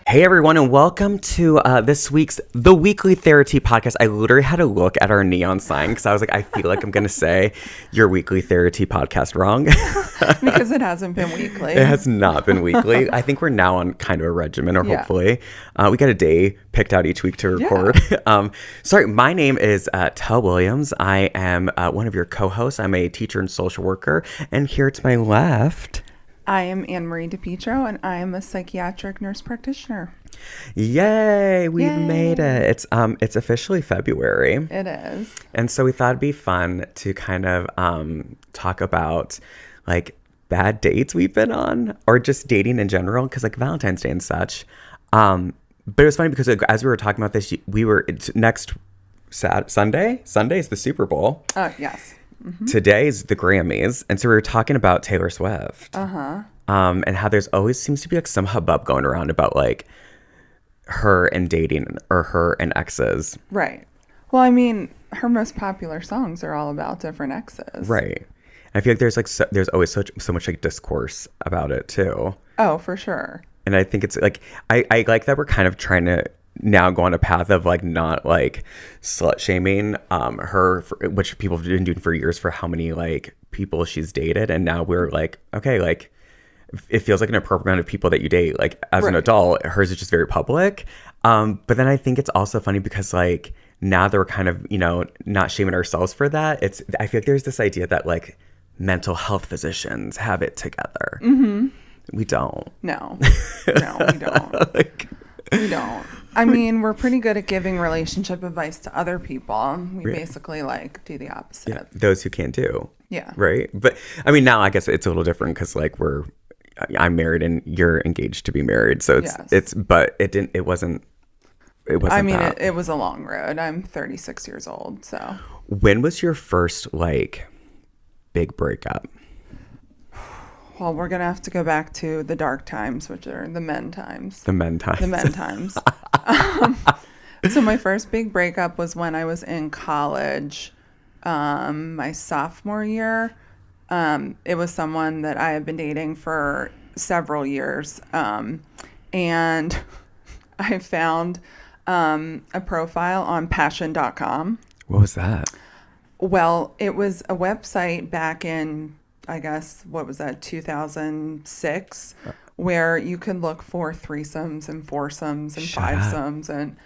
Hey everyone, and welcome to this week's The Weekly TheraTea podcast. I literally had to look at our neon sign because I was like, I feel like I'm going to say Your Weekly TheraTea podcast wrong. Because it hasn't been weekly. It has not been weekly. I think we're now on kind of a regimen, or hopefully. We got a day picked out each week to record. Yeah. Sorry, my name is Tell Williams. I am one of your co-hosts. I'm a teacher and social worker. And here to my left... I am Anne-Marie DiPietro, and I am a psychiatric nurse practitioner. Yay! We've made it. It's officially February. It is. And so we thought it'd be fun to kind of talk about like bad dates we've been on, or just dating in general, because like Valentine's Day and such. But it was funny because as we were talking about this, it's next Sunday. Sunday is the Super Bowl. Oh, yes. Mm-hmm. Today is the Grammys, and so we were talking about Taylor Swift, and how there's always seems to be like some hubbub going around about like her and dating or her and exes. Right. Well, I mean, her most popular songs are all about different exes. Right. I feel like there's like there's always so much like discourse about it too. Oh, for sure. And I think it's like I like that we're kind of trying to now go on a path of like not like slut shaming her, which people have been doing for years, for how many like people she's dated, and now we're like, okay, like it feels like an appropriate amount of people that you date like as an adult. Hers is just very public, but then I think it's also funny because like now that we're kind of, you know, not shaming ourselves for that, I feel like there's this idea that like mental health physicians have it together. We don't. No, we don't. We don't. I mean, we're pretty good at giving relationship advice to other people. We basically like do the opposite. Yeah, those who can't do. Yeah. Right. But I mean, now I guess it's a little different because like I'm married and you're engaged to be married. So but it wasn't. I mean, it was a long road. I'm 36 years old. So when was your first like big breakup? Well, we're going to have to go back to the dark times, which are the men times. The men times. So my first big breakup was when I was in college, my sophomore year. It was someone that I had been dating for several years. And I found a profile on passion.com. What was that? Well, it was a website back in, I guess, what was that, 2006, where you could look for threesomes and foursomes and fivesomes and,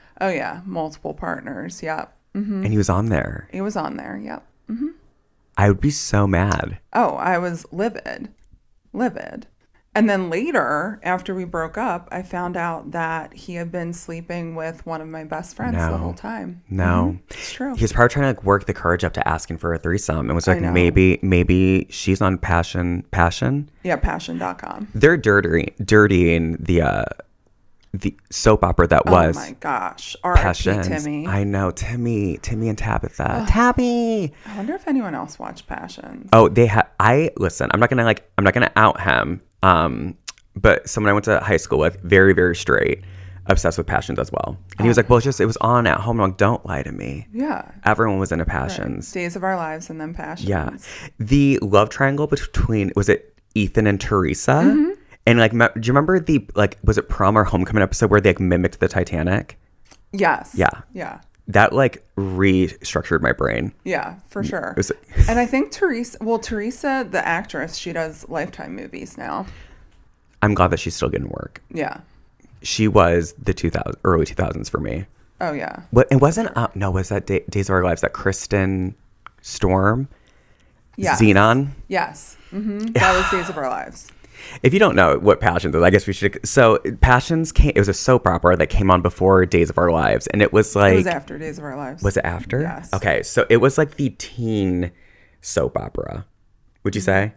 multiple partners. Yep. Mm-hmm. And he was on there. He was on there. Yep. Mm-hmm. I would be so mad. Oh, I was livid. And then later, after we broke up, I found out that he had been sleeping with one of my best friends the whole time. No. Mm-hmm. It's true. He was probably trying to like work the courage up to asking for a threesome. And was like, maybe she's on Passion? Yeah, passion.com. They're dirtying the soap opera that was. Oh my gosh. R.I.P. Timmy. I know. Timmy and Tabitha. Tabby. I wonder if anyone else watched Passions. Oh, they have. Listen, I'm not gonna out him. But someone I went to high school with, very, very straight, obsessed with Passions as well. And he was like, well, it was on at home. I'm like, don't lie to me. Yeah. Everyone was into Passions. Right. Days of Our Lives and then Passions. Yeah. The love triangle between, was it Ethan and Teresa? Mm-hmm. And like, do you remember the, like, was it prom or homecoming episode where they like mimicked the Titanic? Yes. Yeah. That like restructured my brain. Yeah, for sure. And I think Teresa, the actress, she does Lifetime movies now. I'm glad that she's still getting work. Yeah. She was the early 2000s for me. Oh, yeah. It wasn't, was that Days of Our Lives, that Kristen Storm? Yes. Xenon? Yes. Mm-hmm. That was Days of Our Lives. If you don't know what Passions is, I guess we should. So Passions it was a soap opera that came on before Days of Our Lives. And it was like. It was after Days of Our Lives. Was it after? Yes. Okay. So it was like the teen soap opera, would you say?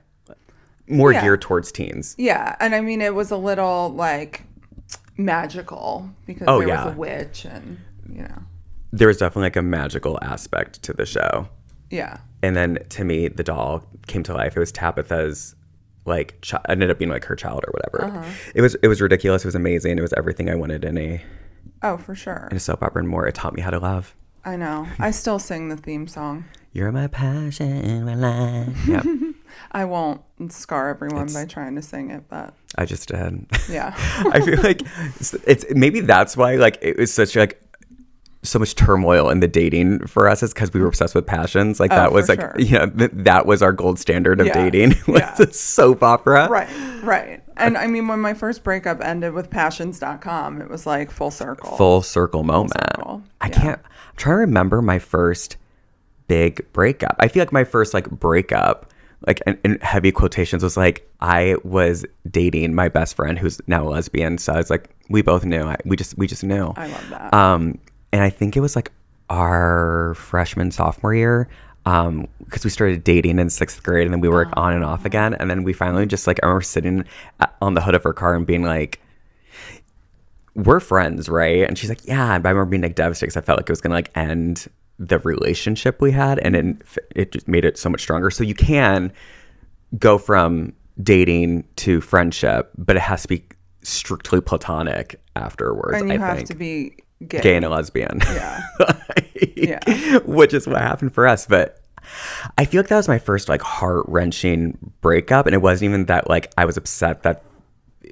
More geared towards teens. Yeah. And I mean, it was a little like magical because there was a witch and, you know. There was definitely like a magical aspect to the show. Yeah. And then Timmy, the doll, came to life. It was Tabitha's like ended up being like her child or whatever. It was ridiculous. It was amazing. It was everything I wanted in a for sure. soap opera and more. It taught me how to love. I know. I still sing the theme song. You're my passion, my life. Yep. I won't scar everyone by trying to sing it, but I just did. Yeah. I feel like it's maybe that's why like it was such like so much turmoil in the dating for us is because we were obsessed with passions. Like that was like sure. That was our gold standard of dating. Was a soap opera. Right. And I mean, when my first breakup ended with passions.com, it was like full circle moment. I'm trying to remember my first big breakup. I feel like my first like breakup, like in heavy quotations, was like I was dating my best friend who's now a lesbian. So I was like, we both knew. We just knew. I love that. And I think it was like our sophomore year, because we started dating in 6th grade, and then we were like on and off again, and then we finally just like I remember sitting on the hood of her car and being like, "We're friends, right?" And she's like, "Yeah." And I remember being like devastated because I felt like it was gonna like end the relationship we had, and it just made it so much stronger. So you can go from dating to friendship, but it has to be strictly platonic afterwards. And you have to be gay and a lesbian. Yeah. Which is what happened for us. But I feel like that was my first like heart-wrenching breakup, and it wasn't even that like I was upset that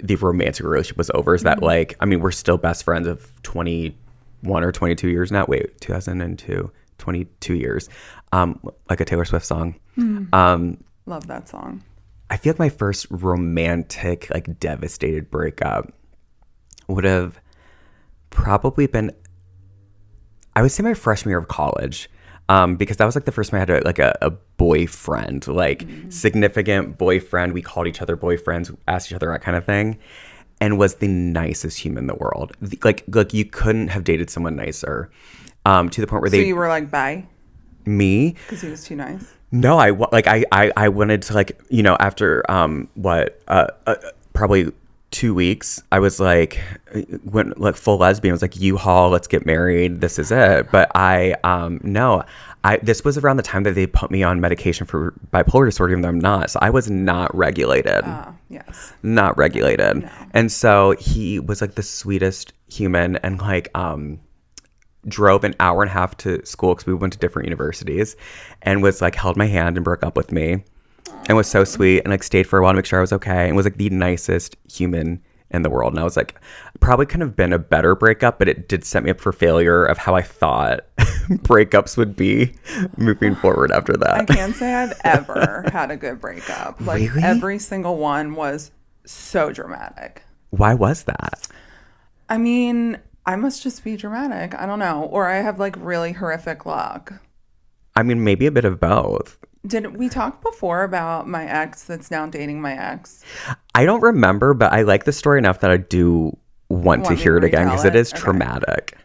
the romantic relationship was over. Is that like, I mean, we're still best friends of 21 or 22 years now. Wait, 2002, 22 years. Like a Taylor Swift song. Love that song. I feel like my first romantic, like devastated breakup would have probably been, I would say, my freshman year of college, because that was like the first time I had a boyfriend, like significant boyfriend. We called each other boyfriends, asked each other that kind of thing, and was the nicest human in the world. Like you couldn't have dated someone nicer, to the point where So you were like, bye? Me? Because he was too nice? No, I wanted to, like, after probably 2 weeks, I was like, went like full lesbian. I was like, U-Haul, let's get married. This is it. But this was around the time that they put me on medication for bipolar disorder, even though I'm not. So I was not regulated. Yes. Not regulated. No. And so he was like the sweetest human, and like, drove an hour and a half to school because we went to different universities, and was like held my hand and broke up with me. And was so sweet, and like stayed for a while to make sure I was okay, and was like the nicest human in the world. And I was like, probably couldn't have been a better breakup, but it did set me up for failure of how I thought breakups would be moving forward after that. I can't say I've ever had a good breakup. Like, really? Every single one was so dramatic. Why was that? I mean, I must just be dramatic. I don't know. Or I have like really horrific luck. I mean, maybe a bit of both. Did we talk before about my ex that's now dating my ex? I don't remember, but I like the story enough that I do want to hear it again, because it is traumatic.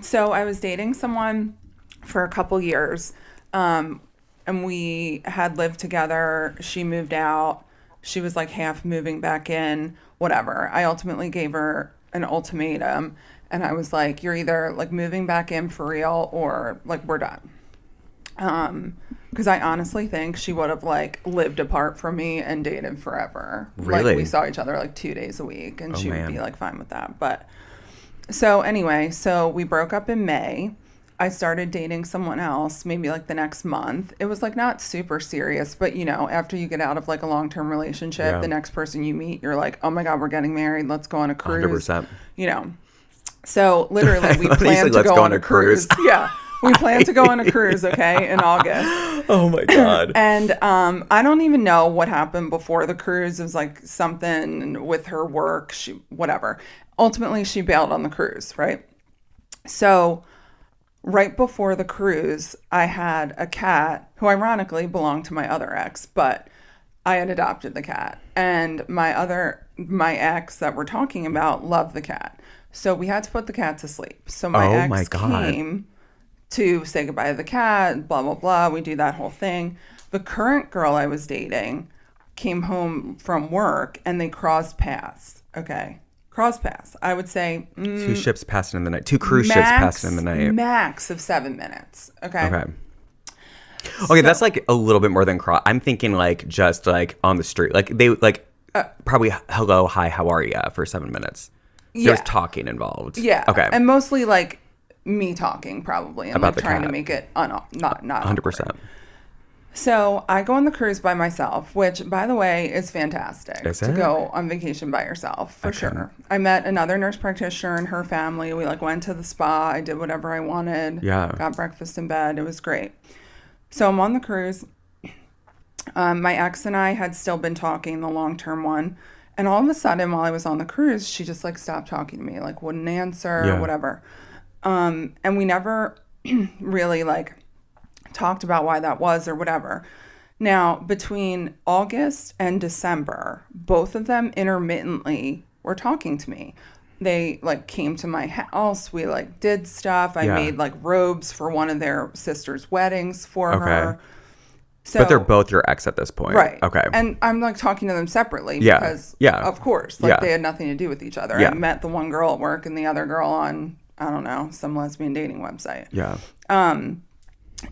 So I was dating someone for a couple years, and we had lived together. She moved out. She was like half moving back in, whatever. I ultimately gave her an ultimatum, and I was like, you're either like moving back in for real or like we're done. Because I honestly think she would have like lived apart from me and dated forever. Really? Like we saw each other like 2 days a week, and she would be like fine with that. But so anyway, so we broke up in May. I started dating someone else maybe like the next month. It was like not super serious, but after you get out of like a long-term relationship, the next person you meet, you're like, oh my God, we're getting married. Let's go on a cruise. 100%. So literally we planned to go on a cruise. Yeah. We plan to go on a cruise, okay, in August. Oh, my God. And I don't even know what happened before the cruise. It was like something with her work, whatever. Ultimately, she bailed on the cruise, right? So right before the cruise, I had a cat who ironically belonged to my other ex, but I had adopted the cat. And my ex that we're talking about loved the cat. So we had to put the cat to sleep. So my ex came to say goodbye to the cat, blah, blah, blah. We do that whole thing. The current girl I was dating came home from work, and they crossed paths. Okay. Cross paths. I would say... 2 ships passing in the night. 2 cruise ships passing in the night. Max of 7 minutes. Okay. Okay, that's like a little bit more than cross. I'm thinking like just like on the street. Like they like probably hello, hi, how are ya for 7 minutes. There's talking involved. Yeah. Okay. And mostly like me talking probably and About like the trying to cat. make it not 100%. awkward. So I go on the cruise by myself, which, by the way, is fantastic Is to it? go on vacation by yourself, for sure. I met another nurse practitioner and her family. We like went to the spa. I did whatever I wanted. Yeah. Got breakfast in bed. It was great. So I'm on the cruise. My ex and I had still been talking, the long-term one. And all of a sudden, while I was on the cruise, she just like stopped talking to me, like wouldn't answer, whatever. And we never really like talked about why that was or whatever. Now, between August and December, both of them intermittently were talking to me. They like came to my house. We like did stuff. I made like robes for one of their sister's weddings for her. So, but they're both your ex at this point. Right. Okay. And I'm like talking to them separately because of course, like they had nothing to do with each other. I met the one girl at work and the other girl on, I don't know, some lesbian dating website. Yeah.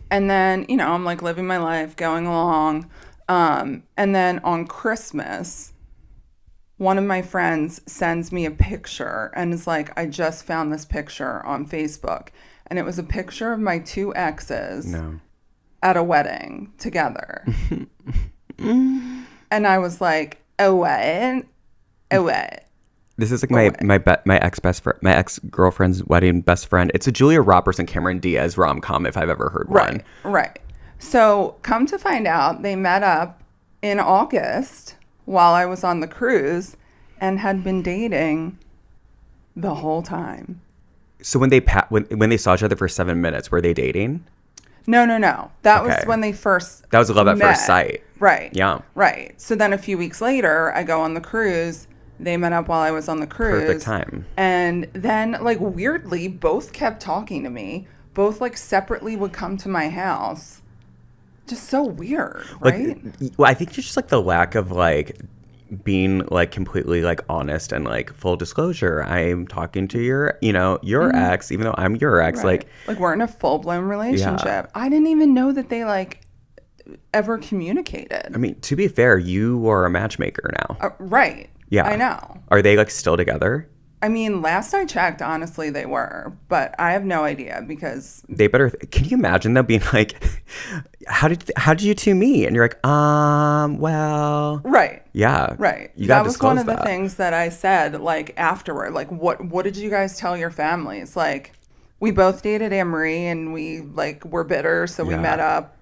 And then, you know, I'm like living my life, going along. And then on Christmas, one of my friends sends me a picture and is like, I just found this picture on Facebook. And it was a picture of my two exes at a wedding together. And I was like, oh, what? Oh, what? This is like my ex girlfriend's wedding best friend. It's a Julia Roberts and Cameron Diaz rom-com if I've ever heard one. Right. So come to find out, they met up in August while I was on the cruise and had been dating the whole time. So when they saw each other for 7 minutes, were they dating? No. That was when they first That was love at first sight. Right. Yeah. Right. So then a few weeks later, I go on the cruise. They met up while I was on the cruise. Perfect time. And then, like, weirdly, both kept talking to me. Both, like, separately would come to my house. Just so weird, right? Like, well, I think it's just, like, the lack of, like, being, like, completely, like, honest and, like, full disclosure. I'm talking to your ex, even though I'm your ex. Right. Like, we're in a full-blown relationship. Yeah. I didn't even know that they, like, ever communicated. I mean, to be fair, you are a matchmaker now. Right. Yeah. I know. Are they like still together? I mean, last I checked, honestly, they were, but I have no idea because they better. Can you imagine them being like, how did you two meet? And you're like, well, right. Yeah. Right. You gotta that was disclose one of the that. things that I said, like, afterward, like, what did you guys tell your families? Like, we both dated Anne-Marie and we like were bitter. So we met up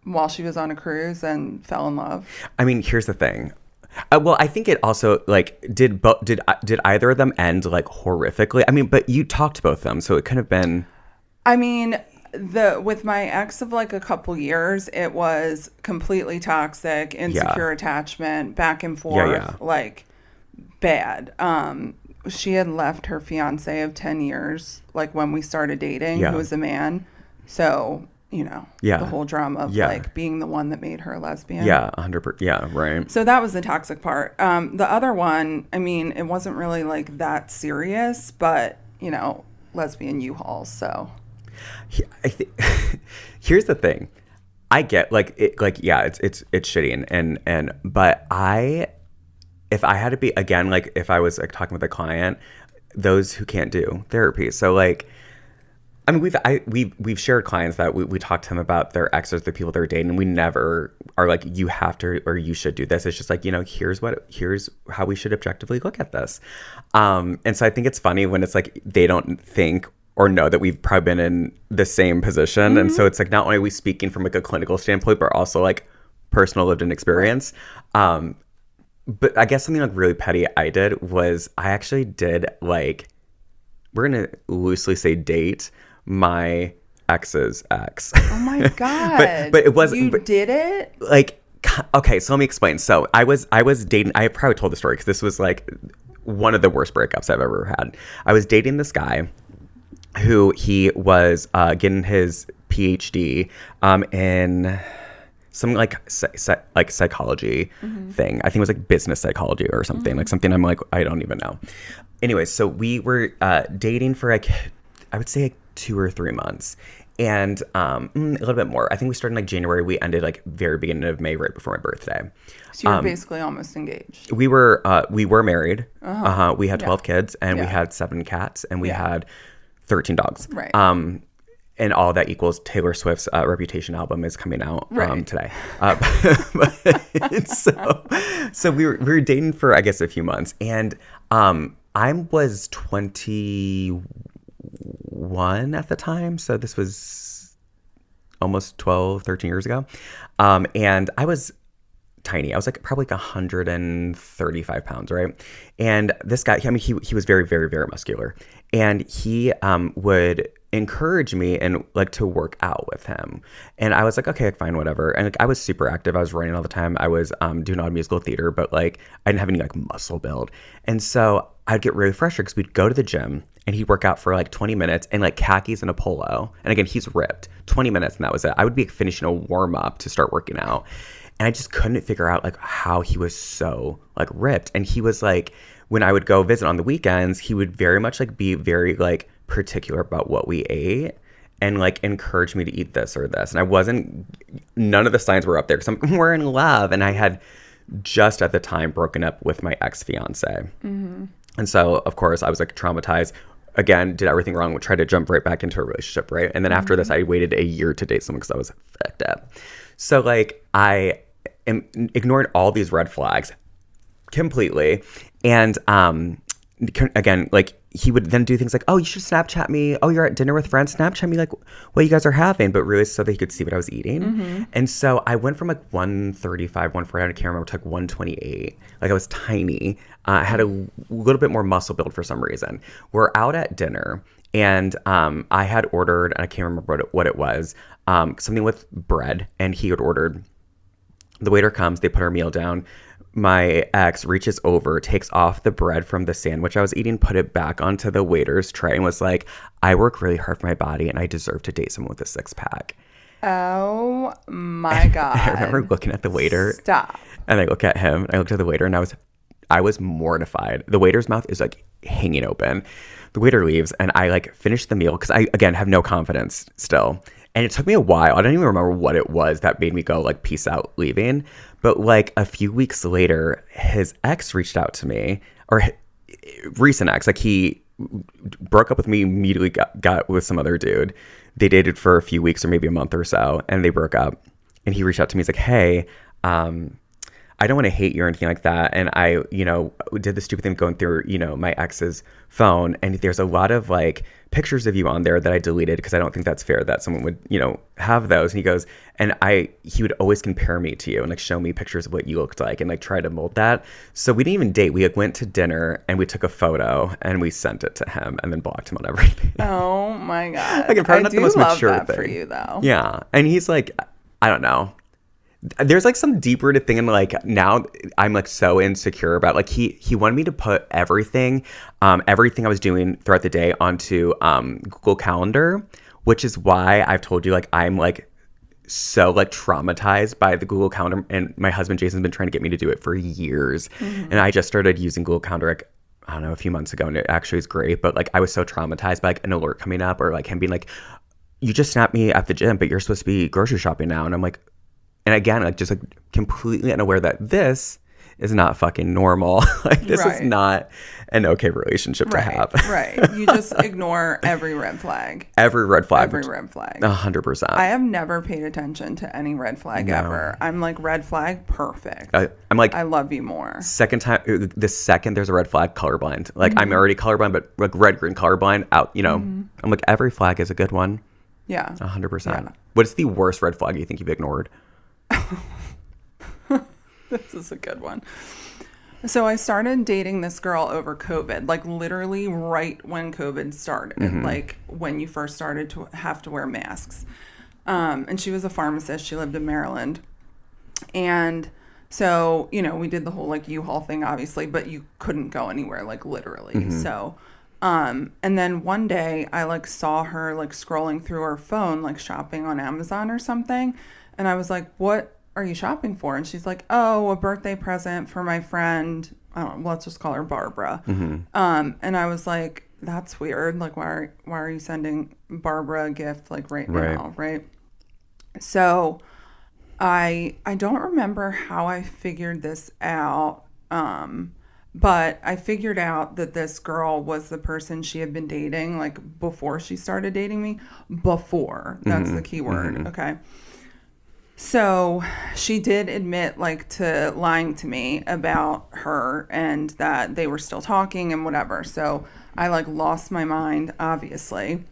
while she was on a cruise and fell in love. I mean, here's the thing. Well, I think it also like did either of them end like horrifically? I mean, but you talked to both of them, so it could have been. I mean, with my ex of like a couple years, it was completely toxic, insecure attachment, back and forth, like bad. She had left her fiance of 10 years, like when we started dating, who was a man. So. You know, the whole drama of like being the one that made her a lesbian. Yeah, 100%. Yeah, right. So that was the toxic part. The other one, I mean, it wasn't really like that serious, but you know, lesbian U-Hauls. So here's the thing. I get it's shitty and but if I had to be again, like if I was like talking with a client, those who can't do therapy. So like. I mean, we've shared clients that we talk to them about their exes, the people they're dating, and we never are like, you have to or you should do this. It's just like, you know, here's how we should objectively look at this. And so I think it's funny when it's like they don't think or know that we've probably been in the same position. Mm-hmm. And so it's like not only are we speaking from like a clinical standpoint, but also like personal lived in experience. But I guess something like really petty I did was I actually did like, we're going to loosely say date my ex's ex. Oh my God. but it wasn't. You did it? Like, okay, so let me explain. So I was dating, I probably told the story because this was like one of the worst breakups I've ever had. I was dating this guy who he was getting his PhD in some like psychology thing. I think it was like business psychology or something, like something I'm like, I don't even know. Anyway, so we were dating for like, I would say like 2 or 3 months. And a little bit more. I think we started in like January. We ended like very beginning of May, right before my birthday. So you're basically almost engaged. We were married. We had 12 kids, and we Yeah. had 7 cats, and we Yeah. had 13 dogs. Right. And all that equals Taylor Swift's Reputation album is coming out Right. today. So we were dating for, I guess, a few months, and I was 21 at the time, so this was almost 12, 13 years ago. And I was tiny. I was like probably like 135 pounds, right? And this guy, I mean, he was very, very, very muscular. And he would encourage me and like to work out with him. And I was like, okay, fine, whatever. And like, I was super active. I was running all the time. I was doing a lot of musical theater, but like I didn't have any like muscle build. And so I'd get really frustrated because we'd go to the gym and he'd work out for like 20 minutes in like khakis and a polo. And again, he's ripped. 20 minutes and that was it. I would be finishing a warm up to start working out. And I just couldn't figure out like how he was so like ripped. And he was like, when I would go visit on the weekends, he would very much like be very like particular about what we ate and like encourage me to eat this or this. And none of the signs were up there because we're in love. And I had just at the time broken up with my ex-fiance. And so of course I was like traumatized. Again, did everything wrong, tried to jump right back into a relationship, right? And then after this, I waited a year to date someone because I was fucked up. So like I am ignoring all these red flags completely. And again, like he would then do things like, oh, you should Snapchat me. Oh, you're at dinner with friends. Snapchat me like what you guys are having, but really so that he could see what I was eating. And so I went from like 135, 140, I can't remember, to like 128. Like I was tiny. I had a little bit more muscle build for some reason. We're out at dinner and I had ordered, and I can't remember what it was, something with bread, and he had ordered. The waiter comes, they put our meal down. My ex reaches over, takes off the bread from the sandwich I was eating, put it back onto the waiter's tray, and was like, I work really hard for my body, and I deserve to date someone with a 6-pack. Oh my God. I remember looking at the waiter. Stop. And I look at him, and I looked at the waiter, and I was mortified. The waiter's mouth is like hanging open. The waiter leaves, and I like finish the meal because I, again, have no confidence still. And it took me a while. I don't even remember what it was that made me go like, peace out, leaving. But like a few weeks later, his ex reached out to me, or recent ex, like he broke up with me, immediately got with some other dude. They dated for a few weeks or maybe a month or so, and they broke up. And he reached out to me. He's like, hey, I don't want to hate you or anything like that. And I, did the stupid thing going through, my ex's phone. And there's a lot of like pictures of you on there that I deleted because I don't think that's fair that someone would, have those. And he goes, and he would always compare me to you and like show me pictures of what you looked like and like try to mold that. So we didn't even date. We like, went to dinner and we took a photo and we sent it to him and then blocked him on everything. Oh my God. Like, probably not the most mature that thing for you though. Yeah. And he's like, I don't know. There's like some deeper to thing, and like now I'm like so insecure about like he wanted me to put everything I was doing throughout the day onto Google Calendar, which is why I've told you like I'm like so like traumatized by the Google Calendar, and my husband Jason's been trying to get me to do it for years. And I just started using Google Calendar like I don't know, a few months ago, and it actually is great, but like I was so traumatized by like an alert coming up or like him being like, you just snapped me at the gym but you're supposed to be grocery shopping now. And I'm like, and again, like just like completely unaware that this is not fucking normal. Like this is not an okay relationship to have. Right. You just ignore every red flag. Every red flag. Every red flag. 100%. I have never paid attention to any red flag ever. I'm like, red flag, perfect. I'm like, I love you more. The second there's a red flag, colorblind. Like I'm already colorblind, but like red, green, colorblind out, I'm like, every flag is a good one. Yeah. 100%. Yeah. What's the worst red flag you think you've ignored? This is a good one. So I started dating this girl over COVID, like literally right when COVID started, like when you first started to have to wear masks. And she was a pharmacist. She lived in Maryland. And so, we did the whole like U-Haul thing, obviously, but you couldn't go anywhere, like literally. So, and then one day I like saw her like scrolling through her phone, like shopping on Amazon or something. And I was like, what are you shopping for? And she's like, oh, a birthday present for my friend. I don't know, let's just call her Barbara. And I was like, that's weird. Like, why are you sending Barbara a gift like right now, right? So I don't remember how I figured this out. But I figured out that this girl was the person she had been dating like before she started dating me. Before. That's the key word. Okay. So she did admit like to lying to me about her and that they were still talking and whatever. So I like lost my mind, obviously.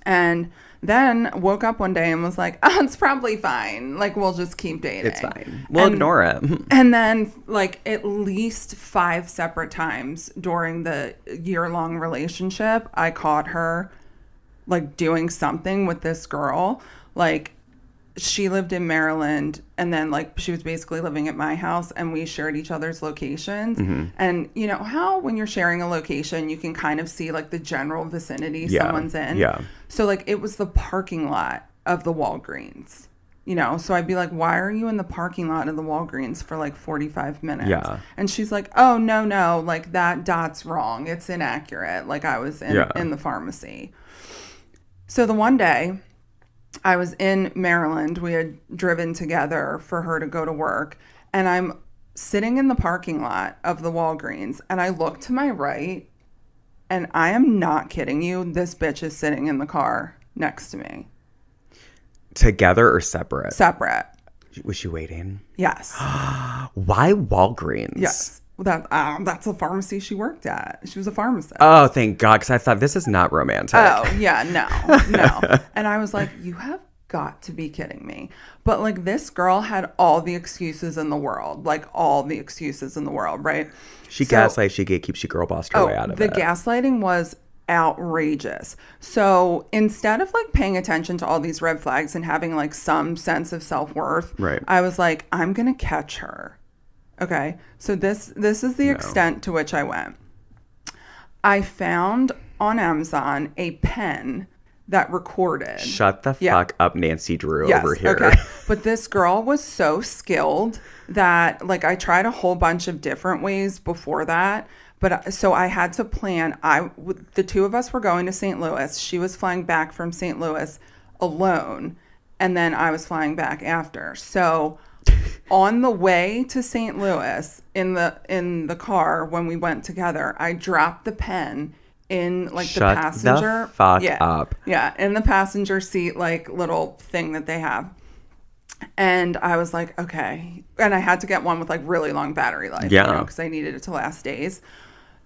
And then woke up one day and was like, oh, it's probably fine. Like, we'll just keep dating. It's fine. We'll ignore it. And then, like, at least 5 separate times during the year-long relationship, I caught her, like, doing something with this girl. Like, she lived in Maryland, and then, like, she was basically living at my house, and we shared each other's locations. And you know how when you're sharing a location, you can kind of see, like, the general vicinity someone's in? Yeah. So, like, it was the parking lot of the Walgreens, you know? So I'd be like, why are you in the parking lot of the Walgreens for, like, 45 minutes? Yeah. And she's like, oh, no, like, that dot's wrong. It's inaccurate. Like, I was in the pharmacy. So the one day I was in Maryland. We had driven together for her to go to work. And I'm sitting in the parking lot of the Walgreens. And I look to my right. And I am not kidding you. This bitch is sitting in the car next to me. Together or separate? Separate. Was she waiting? Yes. Why Walgreens? Yes. That's the pharmacy she worked at. She was a pharmacist. Oh, thank God, because I thought this is not romantic. Oh, yeah, no. And I was like, you have got to be kidding me. But, like, this girl had all the excuses in the world. Like, all the excuses in the world, right? She gaslights, she gatekeeps, she girl bossed her way out of it. The gaslighting was outrageous. So instead of like paying attention to all these red flags and having like some sense of self-worth, right, I was like, I'm gonna catch her. Okay, so this is the extent to which I went. I found on Amazon a pen that recorded. Shut the fuck up, Nancy Drew over here. Okay. But this girl was so skilled that like I tried a whole bunch of different ways before that. But so I had to plan. The two of us were going to St. Louis. She was flying back from St. Louis alone. And then I was flying back after. So on the way to St. Louis in the car when we went together, I dropped the pen in like the passenger. Shut the fuck up. Yeah, in the passenger seat like little thing that they have. And I was like, okay. And I had to get one with like really long battery life, you know, because I needed it to last days.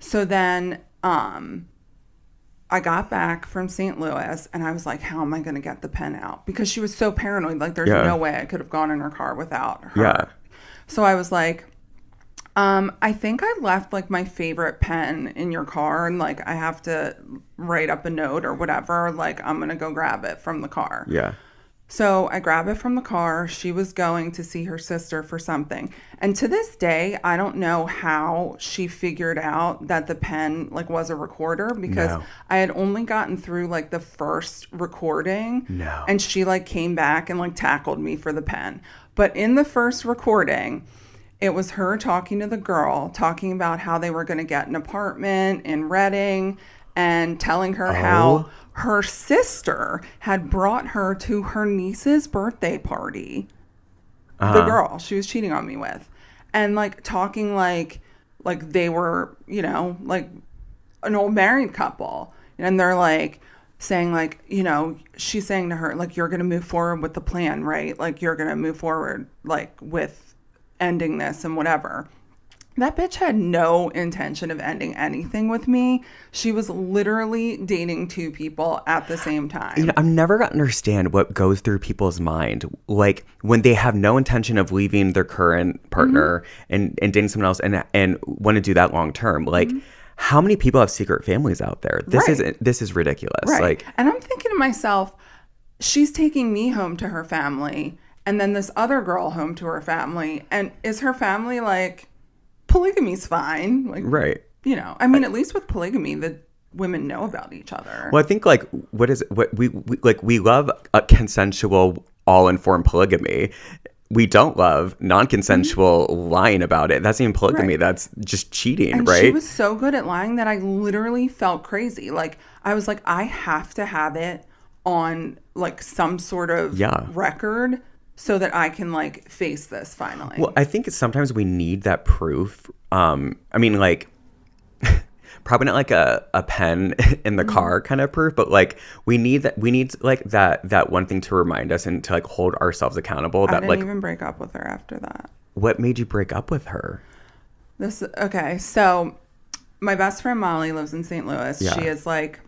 So then I got back from St. Louis and I was like, how am I going to get the pen out? Because she was so paranoid. Like there's no way I could have gone in her car without her. Yeah. So I was like, I think I left like my favorite pen in your car and like I have to write up a note or whatever. Like I'm going to go grab it from the car. Yeah. So I grab it from the car. She was going to see her sister for something. And to this day, I don't know how she figured out that the pen like was a recorder because I had only gotten through like the first recording. No. And she like came back and like tackled me for the pen. But in the first recording, it was her talking to the girl, talking about how they were going to get an apartment in Reading and telling her how her sister had brought her to her niece's birthday party. The girl she was cheating on me with. And like talking like they were, you know, like an old married couple. And they're like saying like, you know, she's saying to her, like, you're going to move forward with the plan, right? Like you're going to move forward like with ending this and whatever. That bitch had no intention of ending anything with me. She was literally dating 2 people at the same time. You know, I've never got to understand what goes through people's mind. Like when they have no intention of leaving their current partner and dating someone else and want to do that long term. Like how many people have secret families out there? This is ridiculous. Right. Like, and I'm thinking to myself, she's taking me home to her family and then this other girl home to her family. And is her family like... Polygamy's fine. Like, right. You know, I mean, at least with polygamy, the women know about each other. Well, I think like, what we love a consensual, all-informed polygamy. we don't love, non-consensual, lying about it. That's even polygamy. Right. That's just cheating, And right? she was so good at lying that I literally felt crazy. Like, I was like, I have to have it on like some sort of record so that I can like face this finally. Well, I think sometimes we need that proof. I mean, like, probably not like a pen in the car kind of proof, but like we need like that one thing to remind us and to like hold ourselves accountable. That I didn't like even break up with her after that. What made you break up with her? Okay, so my best friend Molly lives in St. Louis. Yeah. She is like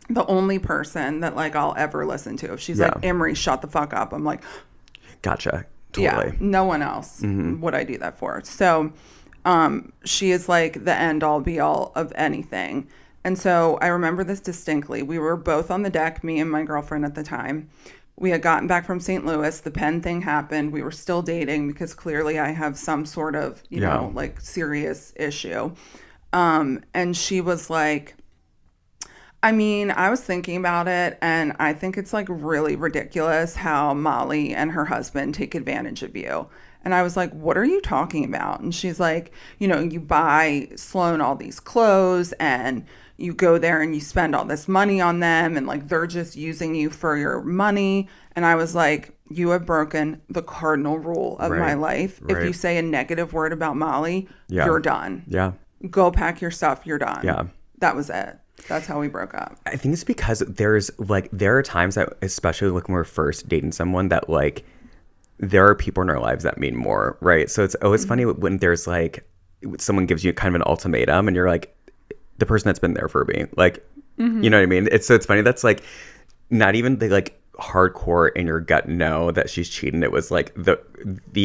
the only person that like I'll ever listen to. If she's like, Emery, shut the fuck up, I'm like, gotcha. Totally. Yeah, no one else would I do that for. So she is like the end all be all of anything. And so I remember this distinctly. We were both on the deck, me and my girlfriend at the time. We had gotten back from St. Louis. The pen thing happened. We were still dating because clearly I have some sort of, you know, like serious issue. And she was like, I mean, I was thinking about it, and I think it's like really ridiculous how Molly and her husband take advantage of you. And I was like, what are you talking about? And she's like, you know, you buy Sloan all these clothes and you go there and you spend all this money on them and like they're just using you for your money. And I was like, you have broken the cardinal rule of my life. If you say a negative word about Molly, you're done. Yeah. Go pack your stuff. You're done. Yeah. That was it. That's how we broke up. I think it's because there are times that, especially like when we're first dating someone, that like there are people in our lives that mean more, right? So it's always funny when there's like someone gives you kind of an ultimatum and you're like the person that's been there for me, like, you know what I mean? It's funny. That's like not even the like hardcore in your gut know that she's cheating. It was like the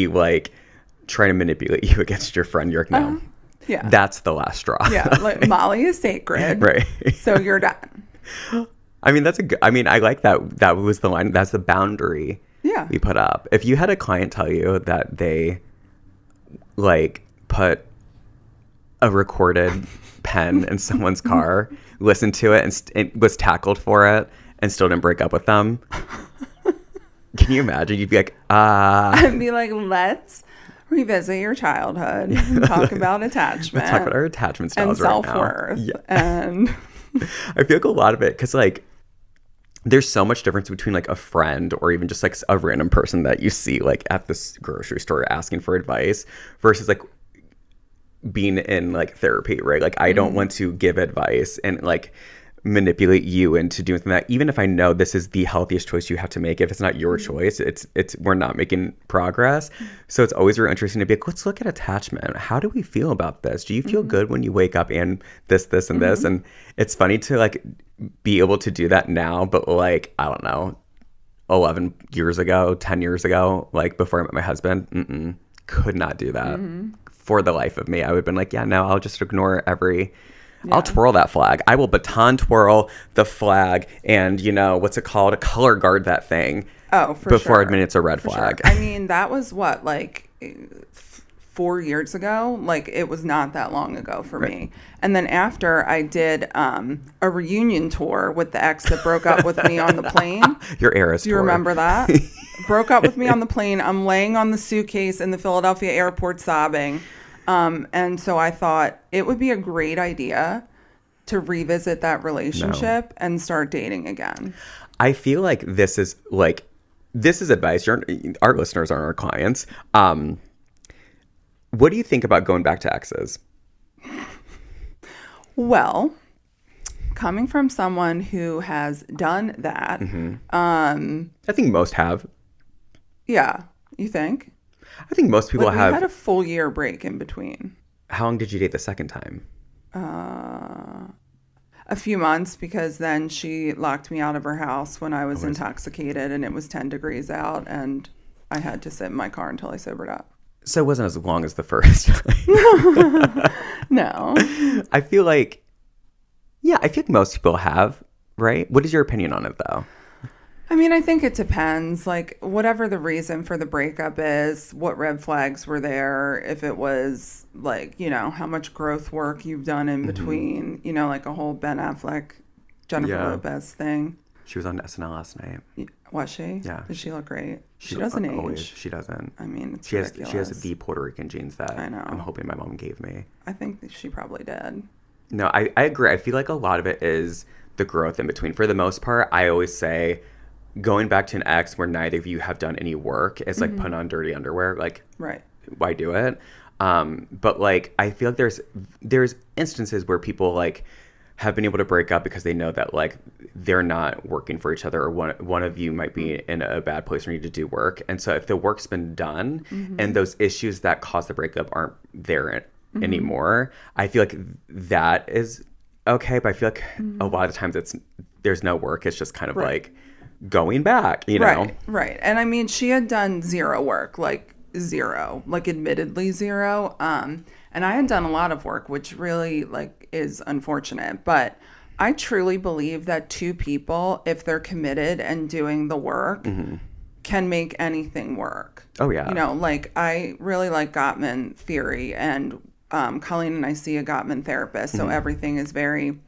like trying to manipulate you against your friend. You're like, no. Yeah. That's the last straw. Yeah. Like Molly is sacred. Right. So you're done. I mean, I like that. That was the line. That's the boundary we put up. If you had a client tell you that they like put a recorded pen in someone's car, listened to it and was tackled for it and still didn't break up with them. Can you imagine? You'd be like, I'd be like, let's revisit your childhood and talk about attachment. Let's talk about our attachment styles and right self-worth. now. Yeah. And I feel like a lot of it, because like there's so much difference between like a friend or even just like a random person that you see like at this grocery store asking for advice versus like being in like therapy, right? Like I don't want to give advice and like manipulate you into doing something that, even if I know this is the healthiest choice you have to make, if it's not your choice, it's we're not making progress. So it's always really interesting to be like, let's look at attachment. How do we feel about this? Do you feel good when you wake up and this and this? And it's funny to like be able to do that now, but like, I don't know, 11 years ago, 10 years ago, like before I met my husband, could not do that for the life of me. I would have been like, yeah, no, I'll just ignore I'll twirl that flag. I will baton twirl the flag and, you know, what's it called? Color guard that thing. Oh, for before sure. admitting it's a red flag. Sure. I mean, that was what, like 4 years ago? Like, it was not that long ago for me. And then after I did a reunion tour with the ex that broke up with me on the plane. Your Eras tour. Do you remember that? Broke up with me on the plane. I'm laying on the suitcase in the Philadelphia airport sobbing. And so I thought it would be a great idea to revisit that relationship and start dating again. I feel like this is advice. Our listeners aren't our clients. What do you think about going back to exes? Well, coming from someone who has done that, I think most have. Yeah, you think? I think most people have. We had a full year break in between. How long did you date the second time? A few months, because then she locked me out of her house when I was intoxicated and it was 10 degrees out and I had to sit in my car until I sobered up. So it wasn't as long as the first time. No. I feel like most people have, right? What is your opinion on it though? I mean, I think it depends. Like, whatever the reason for the breakup is, what red flags were there, if it was, like, you know, how much growth work you've done in between, you know, like a whole Ben Affleck, Jennifer Lopez thing. She was on SNL last night. Was she? Yeah. Did she look great? She doesn't age. Always. She doesn't. I mean, it's she ridiculous. has the Puerto Rican genes that I know. I'm hoping my mom gave me. I think that she probably did. No, I agree. I feel like a lot of it is the growth in between. For the most part, I always say going back to an ex where neither of you have done any work is like putting on dirty underwear. Like, right. Why do it? But like, I feel like there's instances where people like have been able to break up because they know that like they're not working for each other, or one of you might be in a bad place or need to do work. And so if the work's been done and those issues that caused the breakup aren't there anymore, I feel like that is okay. But I feel like a lot of times there's no work. It's just kind of like going back, you know? Right. And I mean, she had done zero work, like zero, like admittedly zero. And I had done a lot of work, which really like is unfortunate. But I truly believe that two people, if they're committed and doing the work, can make anything work. Oh, yeah. You know, like I really like Gottman theory, and Colleen and I see a Gottman therapist. So everything is very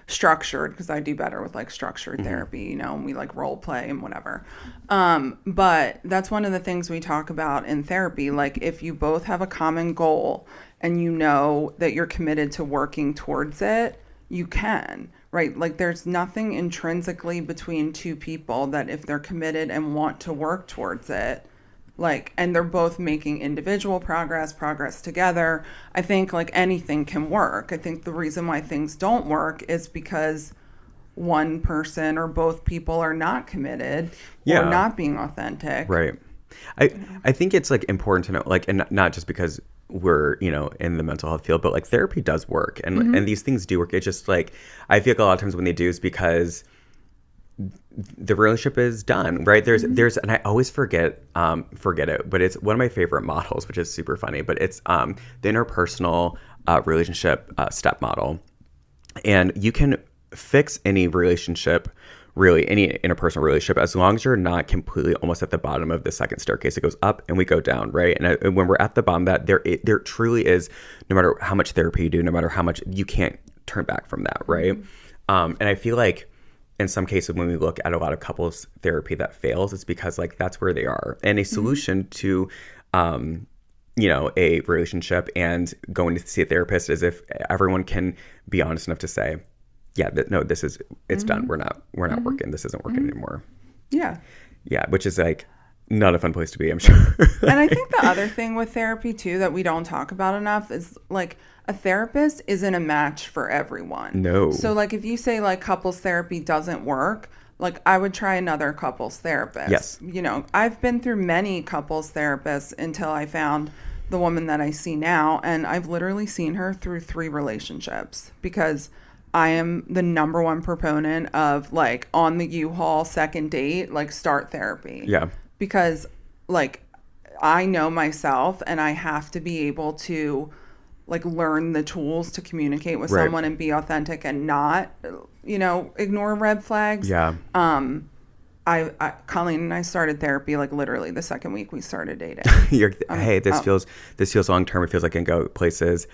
structured, because I do better with like structured therapy, you know, and we like role play and whatever. But that's one of the things we talk about in therapy. Like if you both have a common goal and you know that you're committed to working towards it, you can, right? Like there's nothing intrinsically between two people that if they're committed and want to work towards it, like, and they're both making individual progress together, I think like anything can work. I think the reason why things don't work is because one person or both people are not committed or not being authentic. Right. I think it's like important to know, like, and not just because we're, you know, in the mental health field, but like therapy does work, and these things do work. It's just like, I feel like a lot of times when they do is because the relationship is done, right? There's, and I always forget it, but it's one of my favorite models, which is super funny, but it's the interpersonal relationship step model. And you can fix any relationship, really any interpersonal relationship, as long as you're not completely almost at the bottom of the second staircase. It goes up and we go down, right? And when we're at the bottom, that there truly is, no matter how much therapy you do, no matter how much, you can't turn back from that, right? And I feel like in some cases, when we look at a lot of couples therapy that fails, it's because like that's where they are. And a solution to, you know, a relationship and going to see a therapist is if everyone can be honest enough to say, yeah, no, this is, it's done. We're not working. This isn't working anymore. Yeah. Yeah. Which is like not a fun place to be, I'm sure. And I think the other thing with therapy too, that we don't talk about enough is like, a therapist isn't a match for everyone. No. So like if you say like couples therapy doesn't work, like I would try another couples therapist. Yes. You know, I've been through many couples therapists until I found the woman that I see now. And I've literally seen her through 3 relationships, because I am the number one proponent of like on the U-Haul second date, like start therapy. Yeah. Because like I know myself and I have to be able to like learn the tools to communicate with someone and be authentic and not, you know, ignore red flags. Yeah. Colleen and I started therapy like literally the second week we started dating. Hey, this feels long term. It feels like I can go places.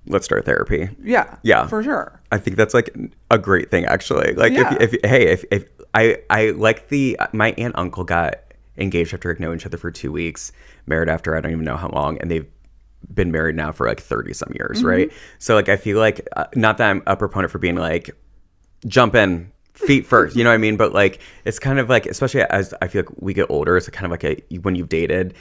Let's start therapy. Yeah, for sure. I think that's like a great thing, actually. Like if I like my aunt and uncle got engaged after knowing each other for 2 weeks, married after I don't even know how long, and they've been married now for like 30 some years, right? So like I feel like not that I'm a proponent for being like jump in feet first, you know what I mean? But like it's kind of like, especially as I feel like we get older, it's kind of like when you've dated,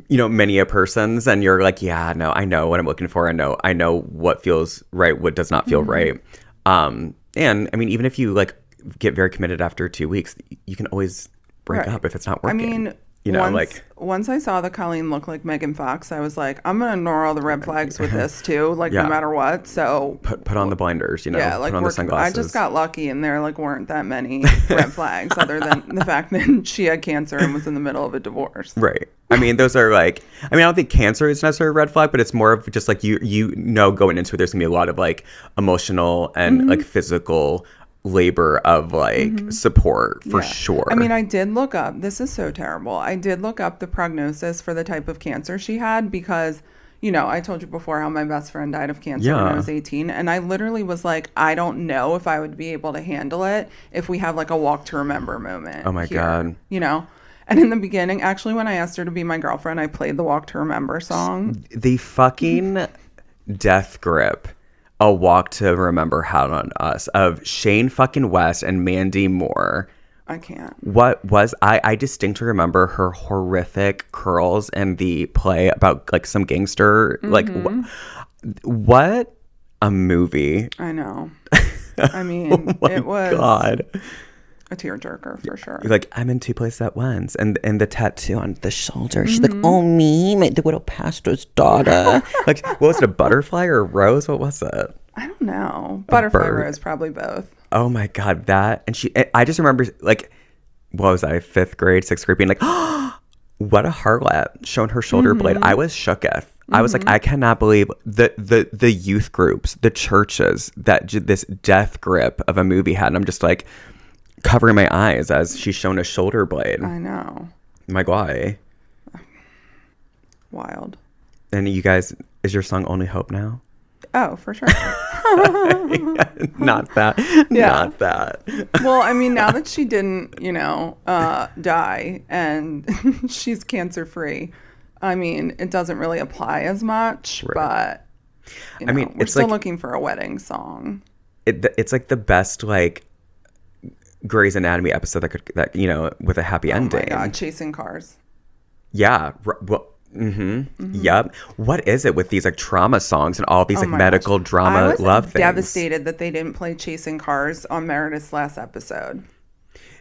you know, many a persons, and you're like, yeah, no, I know what I'm looking for. I know what feels right, what does not feel right. And I mean, even if you like get very committed after 2 weeks, you can always break up if it's not working. I mean, you know, once I saw that Colleen looked like Megan Fox, I was like, I'm gonna ignore all the red flags with this too, like no matter what. So put on the blinders, you know, like put on the sunglasses. I just got lucky, and there like weren't that many red flags other than the fact that she had cancer and was in the middle of a divorce. Right. I mean, those are like, I mean, I don't think cancer is necessarily a red flag, but it's more of just like you know going into it, there's gonna be a lot of like emotional and like physical labor of like support for sure. I mean, I did look up, this is so terrible, I did look up the prognosis for the type of cancer she had, because I told you before how my best friend died of cancer when I was 18. And I literally was like, I don't know if I would be able to handle it if we have like a walk to remember moment. Oh my God. And in the beginning, actually, when I asked her to be my girlfriend, I played the Walk to Remember song. The fucking death grip, A Walk to Remember Had on Us of Shane fucking West and Mandy Moore. I can't. I distinctly remember her horrific curls and the play about like some gangster. Like, what a movie. I know. I mean, it was God. a tearjerker for sure. Like, I'm in two places at once. And the tattoo on the shoulder. She's like, oh, me, the widow pastor's daughter. Like, what was it, a butterfly or a rose? What was it? I don't know. Butterfly rose, probably both. Oh my God, that. And I just remember, like, what was I, 5th grade, 6th grade, being like, oh, what a harlot, showing her shoulder blade. I was shooketh. I was like, I cannot believe the youth groups, the churches that this death grip of a movie had. And I'm just like covering my eyes as she's shown a shoulder blade. I know. My God. Wild. And you guys, is your song Only Hope now? Oh, for sure. Not that. Yeah. Not that. Well, I mean, now that she didn't, die and she's cancer free, I mean, it doesn't really apply as much, right. But we're still looking for a wedding song. It's like the best, like, Grey's Anatomy episode that with a happy ending. Oh my God, chasing cars. Yeah. Well, yep. What is it with these like trauma songs and all these like medical drama love things? I was devastated that they didn't play Chasing Cars on Meredith's last episode.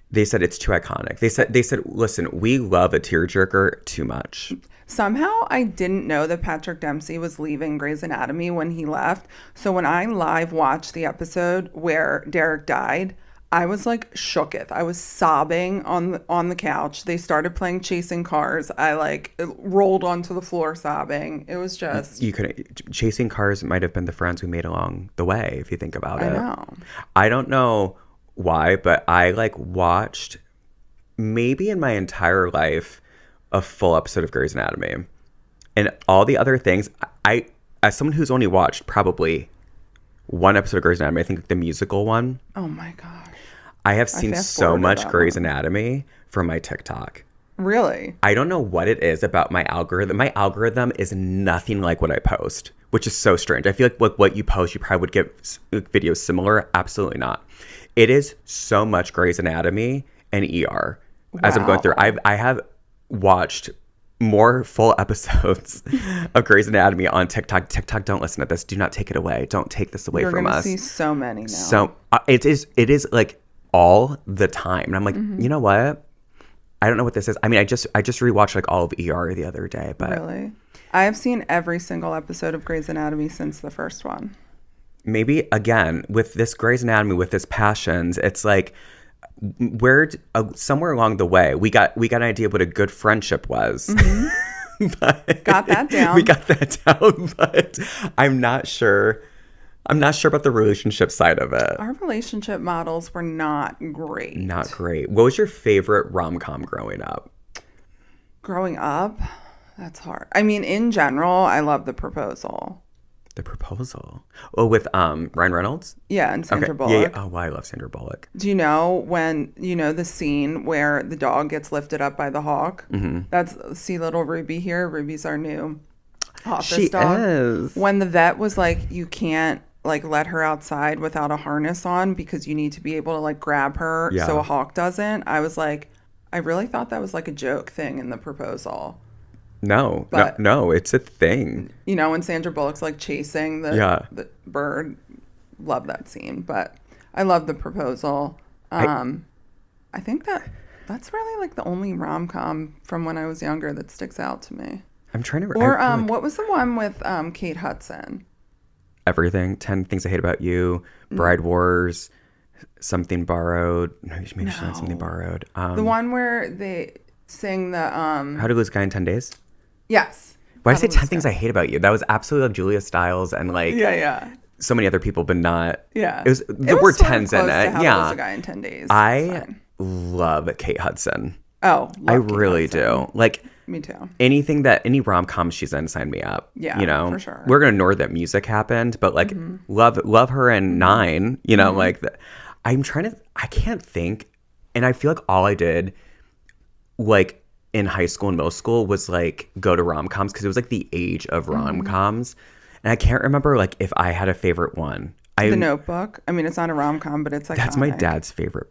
They said it's too iconic. They said, listen, we love a tearjerker too much. Somehow I didn't know that Patrick Dempsey was leaving Grey's Anatomy when he left. So when I live watched the episode where Derek died, I was like shooketh. I was sobbing on the couch. They started playing Chasing Cars. I like rolled onto the floor sobbing. It was just... You couldn't... Chasing Cars might have been the friends we made along the way, if you think about it. I know. I don't know why, but I like watched maybe in my entire life a full episode of Grey's Anatomy. And all the other things, I as someone who's only watched probably one episode of Grey's Anatomy, I think the musical one. Oh my gosh. I have seen so much Grey's Anatomy from my TikTok. Really? I don't know what it is about my algorithm. My algorithm is nothing like what I post, which is so strange. I feel like what you post, you probably would get videos similar. Absolutely not. It is so much Grey's Anatomy and ER. As I'm going through. I have watched more full episodes of Grey's Anatomy on TikTok. TikTok, don't listen to this. Do not take it away. Don't take this away from us. You're going to see so many now. So it is like all the time. And I'm like, you know what? I don't know what this is. I mean, I just rewatched like all of ER the other day. But really? I have seen every single episode of Grey's Anatomy since the first one. Maybe, again, with this Grey's Anatomy, with this Passions, it's like somewhere along the way, we got an idea of what a good friendship was. Got that down. We got that down, but I'm not sure about the relationship side of it. Our relationship models were not great. Not great. What was your favorite rom-com growing up? Growing up? That's hard. I mean, in general, I love The Proposal. The Proposal? Oh, with Ryan Reynolds? Yeah, and Sandra Bullock. Yeah. Oh, wow, I love Sandra Bullock. Do you know when, the scene where the dog gets lifted up by the hawk? That's, see little Ruby here. Ruby's our new office dog. She is. When the vet was like, you can't like let her outside without a harness on because you need to be able to like grab her so a hawk doesn't. I was like, I really thought that was like a joke thing in The Proposal. No, it's a thing. When Sandra Bullock's like chasing the bird. Love that scene. But I love The Proposal. I think that's really like the only rom-com from when I was younger that sticks out to me. I'm trying to... Or what was the one with Kate Hudson? Everything. 10 Things I Hate About You. Bride Wars. Something Borrowed. No, maybe she's not Something Borrowed. The one where they sing the... How to Lose a Guy in 10 Days? Yes. Why did I say 10 Things I Hate About You? That was absolutely like Julia Stiles and like... Yeah. So many other people, but not... Yeah. It was the word 10's in it. How to Lose a Guy in 10 Days. I love Kate Hudson. Oh, I love Kate really Hudson. do. Like, Me too. any rom-com she's in, sign me up. Yeah, you know, for sure. we're gonna ignore that music happened, but like, love her in Nine. You know, like, I can't think, and I feel like all I did, like, in high school and middle school was like go to rom-coms because it was like the age of rom-coms, and I can't remember like if I had a favorite one. The Notebook. I mean, it's not a rom-com, but it's like That's my dad's favorite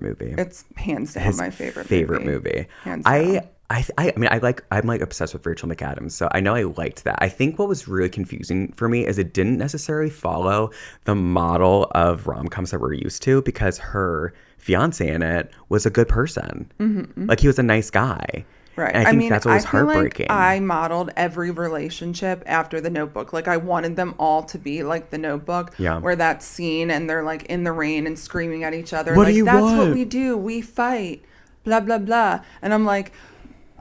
movie. It's hands down my favorite movie. Hands down. I mean, I'm like obsessed with Rachel McAdams, so I know I liked that. I think what was really confusing for me is it didn't necessarily follow the model of rom-coms that we're used to, because her fiance in it was a good person. Like, he was a nice guy. Right. And I think that's what was heartbreaking. Like I modeled every relationship after The Notebook. Like, I wanted them all to be like The Notebook. Yeah. Where that scene and they're like in the rain and screaming at each other. What like, do you that's want? what we do. We fight. Blah, blah, blah. And I'm like,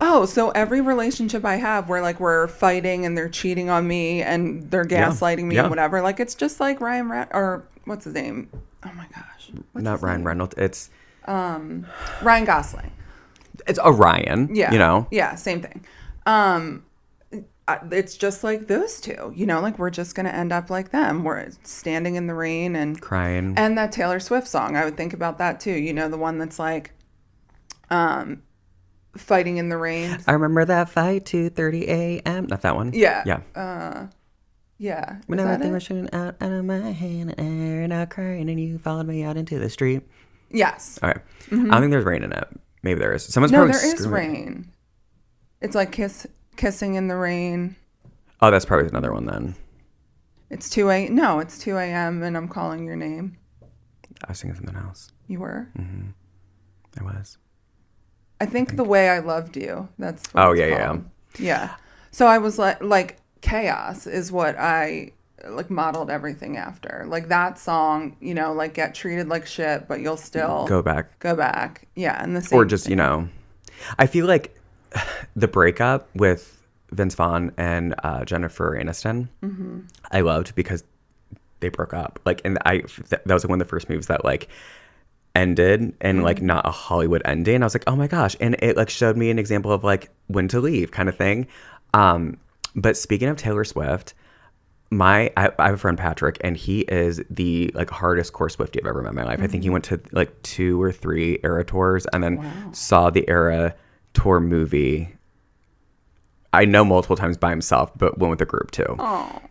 oh, so every relationship I have where like we're fighting and they're cheating on me and they're gaslighting me and whatever. Like, it's just like or what's his name? Oh my gosh. Not Ryan Reynolds. It's Ryan Gosling. It's Orion. Yeah. You know? Yeah, same thing. It's just like those two, you know, like we're just going to end up like them. We're standing in the rain and Crying. And that Taylor Swift song, I would think about that too. You know, the one that's like fighting in the rain. I remember that fight, 2:30 a.m. Not that one. Yeah. Yeah. Yeah. When everything was shooting out of my hand and I crying and you followed me out into the street. Yes. Okay. I don't think there's rain in it. Maybe there is. Someone's No, probably there is screaming. rain. It's like kissing in the rain. Oh, that's probably another one then. It's 2 a.m. and I'm calling your name. I was thinking something else. You were? Mm-hmm. I was. I think The Way I Loved You. That's what Oh, it's yeah, called. Yeah. So I was like Chaos is what I like modeled everything after. Like that song, you know, like get treated like shit, but you'll still Go back. Yeah. And the same Or just, thing. you know, I feel like the breakup with Vince Vaughn and Jennifer Aniston, I loved because they broke up. Like, and that was one of the first movies that like ended and like not a Hollywood ending. I was like, oh my gosh. And it like showed me an example of like when to leave kind of thing. But speaking of Taylor Swift, I have a friend, Patrick, and he is the like hardest core Swiftie I've ever met in my life. I think he went to like 2 or 3 Era tours and then saw the Era tour movie. I know multiple times by himself, but went with a group too. Oh.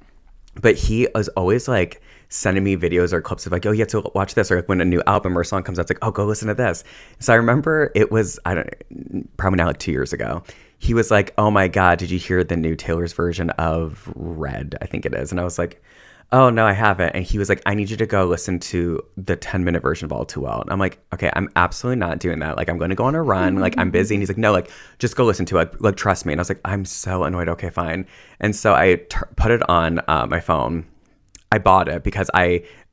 But he was always like sending me videos or clips of like, oh, you have to watch this, or like when a new album or song comes out, it's like, oh, go listen to this. So I remember it was, probably now like 2 years ago. He was like, oh my God, did you hear the new Taylor's version of Red? I think it is. And I was like, oh no, I haven't. And he was like, I need you to go listen to the 10-minute version of All Too Well. And I'm like, okay, I'm absolutely not doing that. Like, I'm going to go on a run. Like, I'm busy. And he's like, no, like, just go listen to it. Like, trust me. And I was like, I'm so annoyed. Okay, fine. And so I put it on my phone. I bought it because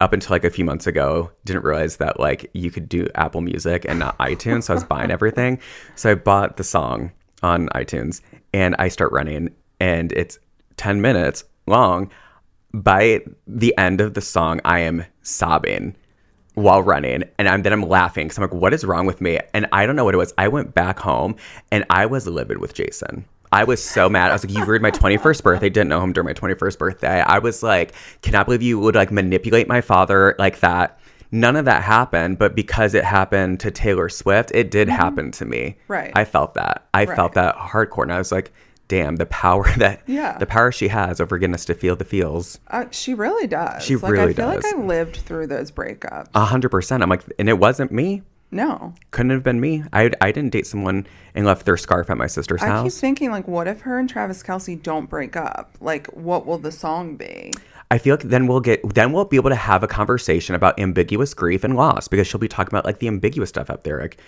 up until like a few months ago, didn't realize that like you could do Apple Music and not iTunes. So I was buying everything. So I bought the song on iTunes and I start running and it's 10 minutes long. By the end of the song, I am sobbing while running and then I'm laughing because I'm like, what is wrong with me? And I don't know what it was. I went back home and I was livid with Jason. I was so mad. I was like, you ruined my 21st birthday. Didn't know him during my 21st birthday. I was like, cannot believe you would like manipulate my father like that. None of that happened, but because it happened to Taylor Swift, it did happen to me. Right. I felt that. I felt that hardcore. And I was like, damn, the power she has over getting us to feel the feels. She really does. She really does. I feel like I lived through those breakups. 100%. I'm like, and it wasn't me. No. Couldn't have been me. I didn't date someone and left their scarf at my sister's house. I keep thinking, like, what if her and Travis Kelce don't break up? Like, what will the song be? I feel like then we'll be able to have a conversation about ambiguous grief and loss because she'll be talking about like the ambiguous stuff up there, like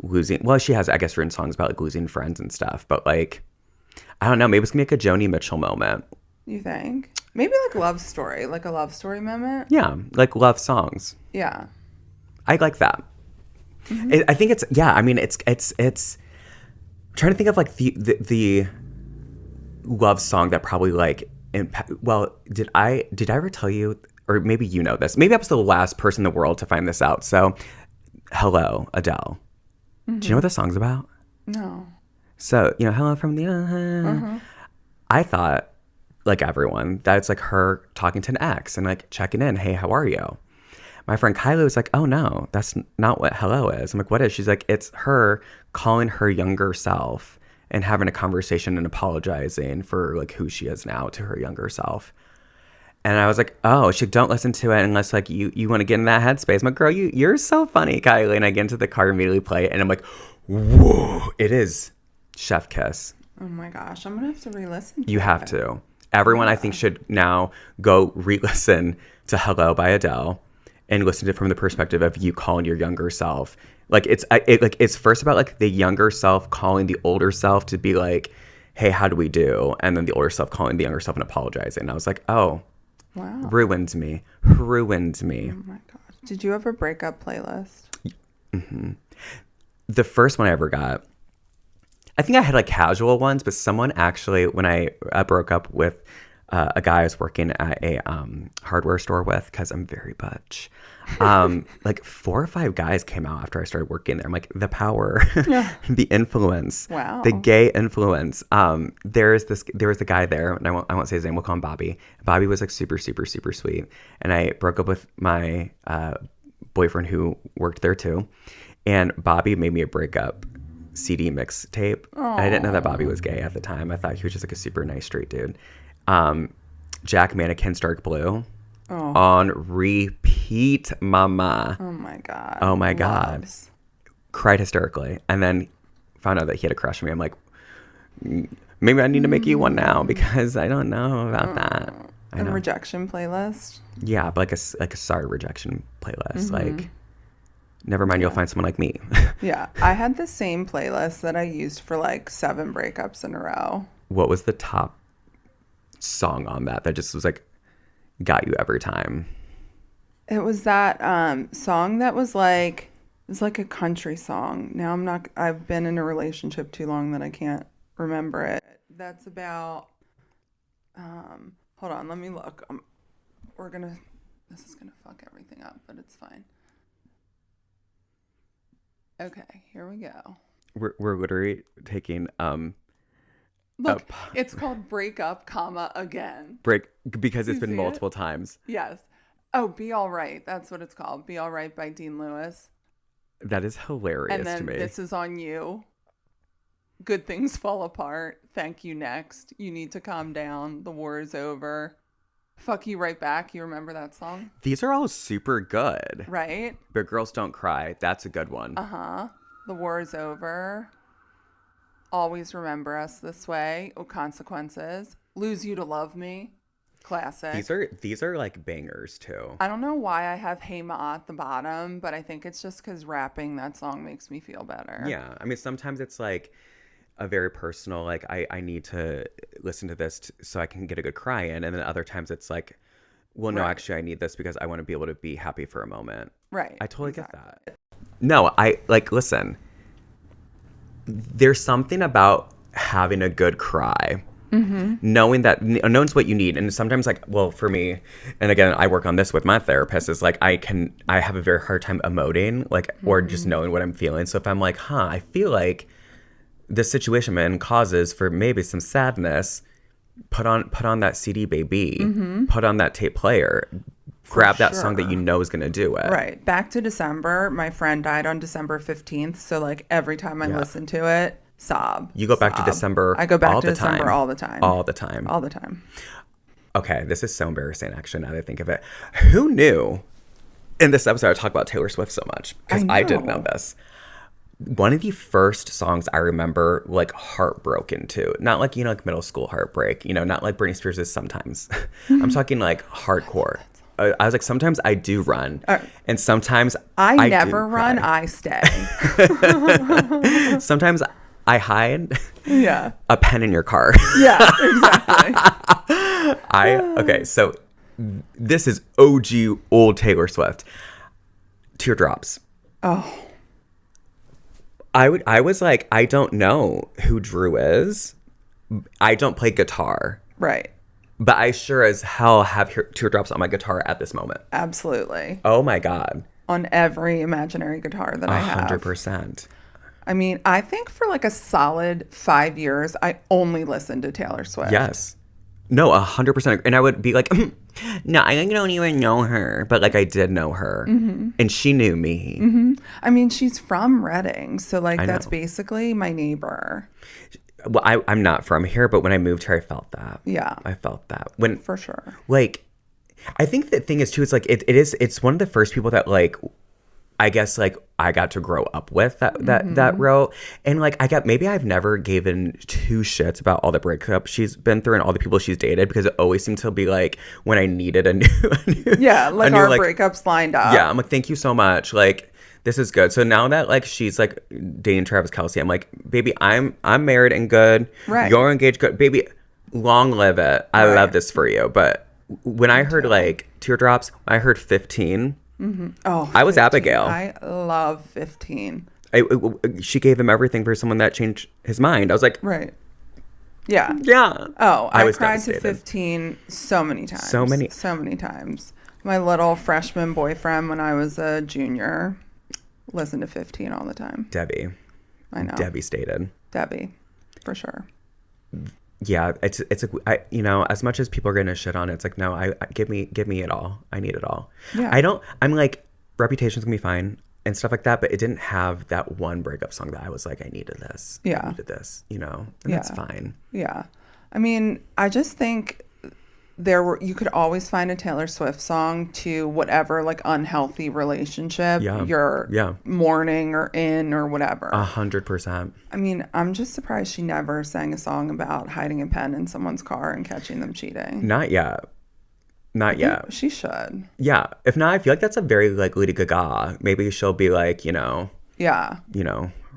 losing. Well, she has, I guess, written songs about like losing friends and stuff, but like, I don't know. Maybe it's gonna be like a Joni Mitchell moment. You think? Maybe like a love story moment. Yeah, like love songs. Yeah, I like that. Mm-hmm. I think it's I mean, it's I'm trying to think of like the love song that probably like well, did I ever tell you, or maybe you know this, maybe I was the last person in the world to find this out. So Hello, Adele. Mm-hmm. Do you know what the song's about? No. So, hello from the... I thought, like everyone, that it's like her talking to an ex and like checking in. Hey, how are you? My friend Kylie was like, oh no, that's not what hello is. I'm like, what is? She's like, it's her calling her younger self and having a conversation and apologizing for like who she is now to her younger self. And I was like, oh, she don't listen to it unless like you want to get in that headspace. I'm like, girl, you're so funny, Kylie. And I get into the car, immediately play it, and I'm like, whoa, it is chef kiss. Oh my gosh, I'm gonna have to re-listen to You have to. Everyone, I think, should now go re-listen to Hello by Adele and listen to it from the perspective of you calling your younger self. Like it's first about like the younger self calling the older self to be like, hey, how do we do? And then the older self calling the younger self and apologizing. And I was like, oh, wow, ruined me. Oh my gosh. Did you have a breakup playlist? Mm-hmm. The first one I ever got, I think I had like casual ones, but someone actually, when I broke up with a guy I was working at a hardware store with, because I'm very butch, like 4 or 5 guys came out after I started working there. I'm like, the power, the influence, wow, the gay influence. There was a guy there, and I won't say his name. We'll call him Bobby. Bobby was like super, super, super sweet. And I broke up with my boyfriend who worked there too. And Bobby made me a breakup CD mixtape. And I didn't know that Bobby was gay at the time. I thought he was just like a super nice straight dude. Jack Mannequin's Dark Blue on repeat, mama. Oh my god. Oh my god. Cried hysterically. And then found out that he had a crush on me. I'm like, maybe I need to make you one now because I don't know about that. And rejection playlist? Yeah, but like a sorry rejection playlist. Like, never mind, you'll find someone like me. Yeah, I had the same playlist that I used for like 7 breakups in a row. What was the top song on that just was like got you every time? It was that song that was like, it was like a country song. Now I've been in a relationship too long that I can't remember it. That's about, hold on, let me look. This is gonna fuck everything up, but it's fine. Okay, here we go. We're literally taking Look, it's called Break Up, comma, Again. Because it's been multiple times. Yes. Oh, Be All Right. That's what it's called. Be All Right by Dean Lewis. That is hilarious and then to me. This Is On You. Good Things Fall Apart. Thank You Next. You Need to Calm Down. The War Is Over. Fuck You Right Back. You remember that song? These are all super good. Right? But Girls Don't Cry. That's a good one. Uh-huh. The War Is Over. Always Remember Us This Way. Oh, Consequences. Lose You to Love Me. Classic. These are like bangers too. I don't know why I have Hey Ma at the bottom, but I think it's just because rapping that song makes me feel better. Yeah. I mean, sometimes it's like a very personal, like I need to listen to this so I can get a good cry in. And then other times it's like, well, no, actually I need this because I want to be able to be happy for a moment. Right. I totally get that. No, listen, there's something about having a good cry, knowing knowing what you need. And sometimes like, well, for me, and again, I work on this with my therapist, is like, I have a very hard time emoting, like, or just knowing what I'm feeling. So if I'm like, I feel like this situation man causes for maybe some sadness, put on that CD, baby, put on that tape player, grab that song that you know is going to do it. Right. Back to December. My friend died on December 15th. So like every time I listen to it, sob. You go back to December. I go back to December all the time. All the time. All the time. Okay. This is so embarrassing, actually, now that I think of it. Who knew in this episode I talk about Taylor Swift so much? Because I didn't know this. One of the first songs I remember like heartbroken to, not like, like middle school heartbreak, not like Britney Spears is sometimes. I'm talking like hardcore. I was like, sometimes I do run, and sometimes I never run. I stay. Sometimes I hide. Yeah. A pen in your car. Yeah, exactly. Okay, so this is OG old Taylor Swift. Teardrops. Oh. I was like, I don't know who Drew is. I don't play guitar. Right. But I sure as hell have teardrops on my guitar at this moment. Absolutely. Oh my God. On every imaginary guitar that I have. 100%. I mean, I think for like a solid 5 years, I only listened to Taylor Swift. Yes. No, 100%. And I would be like, no, I don't even know her. But like I did know her. And she knew me. I mean, she's from Reading. So like I that's know. basically my neighbor. Well, I'm not from here, but when I moved here, I felt that. Yeah. I felt that. When, For sure. like, I think the thing is, too, it's like, it's one of the first people that, like, I guess, like, I got to grow up with that wrote. And, like, maybe I've never given two shits about all the breakups she's been through and all the people she's dated, because it always seemed to be, like, when I needed a new Yeah, like our like, breakups lined up. yeah, I'm like, thank you so much. Like, this is good. So now that, like, she's, like, dating Travis Kelce, I'm like, baby, I'm married and good. Right. You're engaged, good. Baby, long live it. I love this for you. But when I heard, like, Teardrops, I heard 15. Oh, I was 15. Abigail. I love 15. She gave him everything for someone that changed his mind. I was like, Right. Yeah. yeah. Oh, I was cried to devastated. 15 so many times. So many. So many times. My little freshman boyfriend when I was a junior listened to 15 all the time. Debbie. I know. Devastated. Debbie, for sure. Yeah, it's you know, as much as people are gonna shit on it, it's like, no, I give me it all. I need it all. Yeah. I'm like, Reputation's gonna be fine and stuff like that, but it didn't have that one breakup song that I was like, I needed this. Yeah. I needed this, you know, and that's fine. Yeah. I mean, I just think you could always find a Taylor Swift song to whatever like unhealthy relationship you're mourning or in or whatever. 100%. I mean, I'm just surprised she never sang a song about hiding a pen in someone's car and catching them cheating. Not yet. Not yet. She should. Yeah. If not, I feel like that's a very like Lady Gaga. Maybe she'll be like, you know,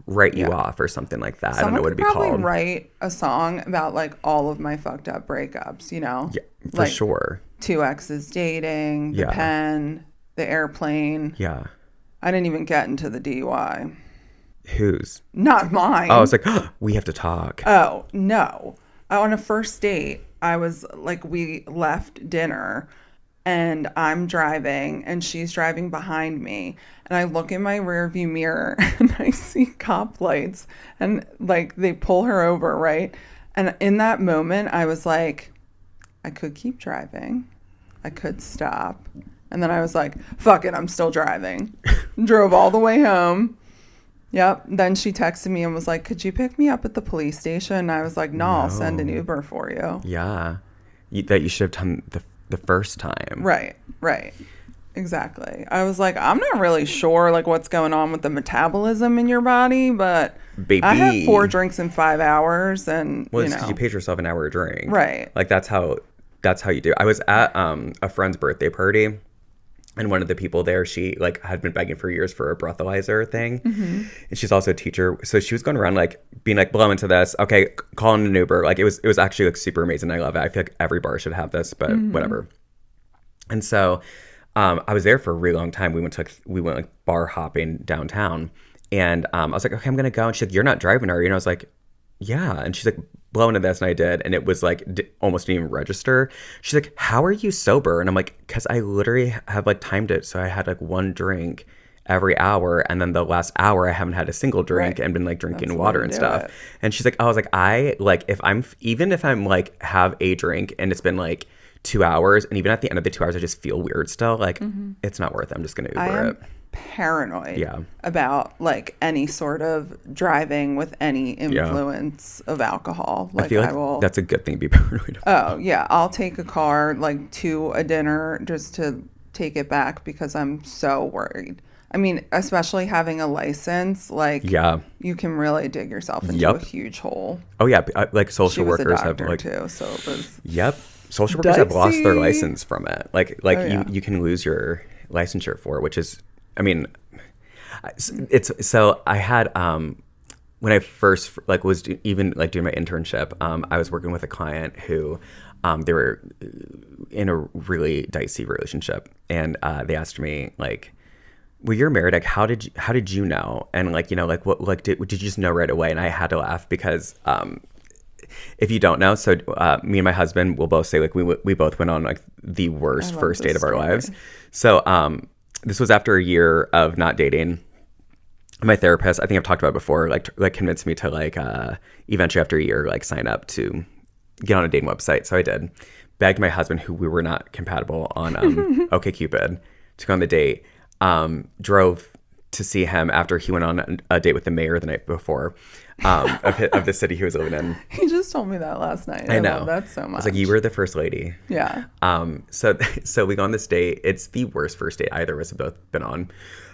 write you off or something like that. I don't know what it'd be probably called. Write a song about like all of my fucked up breakups, you know? Yeah, for sure. 2 exes dating, the pen, the airplane. Yeah. I didn't even get into the DUI. Whose? Not mine. Oh, it's like, we have to talk. Oh, no. On a first date, I was like, we left dinner and I'm driving and she's driving behind me. And I look in my rearview mirror and I see cop lights and like they pull her over, right? And in that moment, I was like, I could keep driving. I could stop. And then I was like, fuck it, I'm still driving. Drove all the way home. Yep. Then she texted me and was like, could you pick me up at the police station? And I was like, no, I'll send an Uber for you. Yeah. That you should have done the first time. Right. Exactly. I was like, I'm not really sure like what's going on with the metabolism in your body, but Baby. I had 4 drinks in 5 hours and, well, it's because you paid yourself an hour a drink. Right. Like that's how you do. I was at a friend's birthday party. And one of the people there, she like had been begging for years for a breathalyzer thing. Mm-hmm. And she's also a teacher. So she was going around like being like, blow into this. Okay, call in an Uber. Like it was actually like super amazing. I love it. I feel like every bar should have this, but whatever. And so I was there for a really long time. We went like bar hopping downtown. And I was like, okay, I'm going to go. And she's like, you're not driving, are you? And I was like, yeah. And she's like, blow into this. And I did. And it was like almost didn't even register. She's like, how are you sober? And I'm like, because I literally have like timed it. So I had like 1 drink every hour. And then the last hour, I haven't had a single drink and been like drinking water and stuff. And she's like, I was like, even if I'm like have a drink and it's been like 2 hours. And even at the end of the 2 hours, I just feel weird still. Like it's not worth it. I'm just going to Uber it. Paranoid about like any sort of driving with any influence of alcohol. Like, I feel like that's a good thing to be paranoid about. Oh yeah, I'll take a car like to a dinner just to take it back because I'm so worried. I mean, especially having a license, like you can really dig yourself into a huge hole. Oh yeah, like social she was workers a doctor have like too, so it was social workers have lost their license from it. You can lose your licensure for it, which is. I mean, it's so I had when I first like was even like doing my internship, I was working with a client who they were in a really dicey relationship, and they asked me like, "Well, you're married. Like, how did you know?" And like, you know, like what like did you just know right away? And I had to laugh because if you don't know, so me and my husband will both say like we both went on like the worst first date of our lives. So this was after a year of not dating. my therapist, I think I've talked about it before, like convinced me to like eventually after a year like sign up to get on a dating website. So I did. Begged my husband, who we were not compatible on OkCupid, to go on the date. Drove to see him after he went on a date with the mayor the night before of the city he was living in. He just told me that last night. I know. Love that so much. It's like, you were the first lady. Yeah. So we go on this date. It's the worst first date either of us have both been on.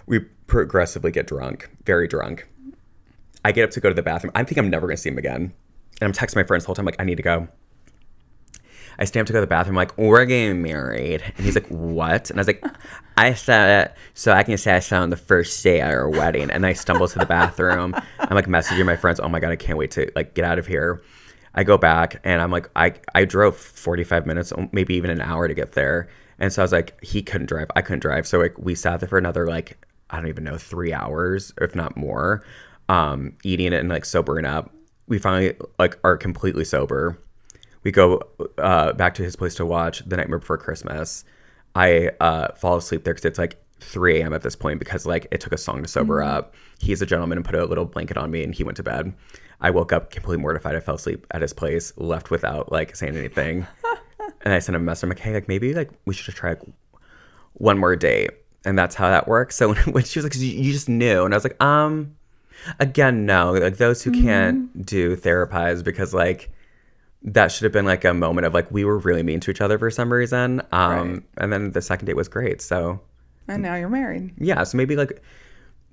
We progressively get drunk, very drunk. I get up to go to the bathroom. I think I'm never going to see him again. And I'm texting my friends the whole time, like, I need to go. I stand up to go to the bathroom, like, we're getting married. And he's like, what? And I was like, I said it so I can say I saw on the first day at our wedding. And I stumble to the bathroom. I'm like messaging my friends, oh my God, I can't wait to like get out of here. I go back and I'm like, I drove 45 minutes, maybe even an hour to get there. And so I was like, he couldn't drive. I couldn't drive. So like we sat there for another like, I don't even know, 3 hours, if not more, eating it and like sobering up. We finally like are completely sober. We go back to his place to watch The Nightmare Before Christmas. I fall asleep there because it's like 3 a.m. at this point because like it took a song to sober up. He's a gentleman and put a little blanket on me and he went to bed. I woke up completely mortified. I fell asleep at his place, left without like saying anything. And I sent him a message. I'm like, hey, like maybe like we should try like, one more date. And that's how that works. So when she was like, you just knew. And I was like, again, no. Like those who can't do therapize because like that should have been like a moment of like we were really mean to each other for some reason. Right. And then the second date was great. So And now you're married. yeah, so maybe like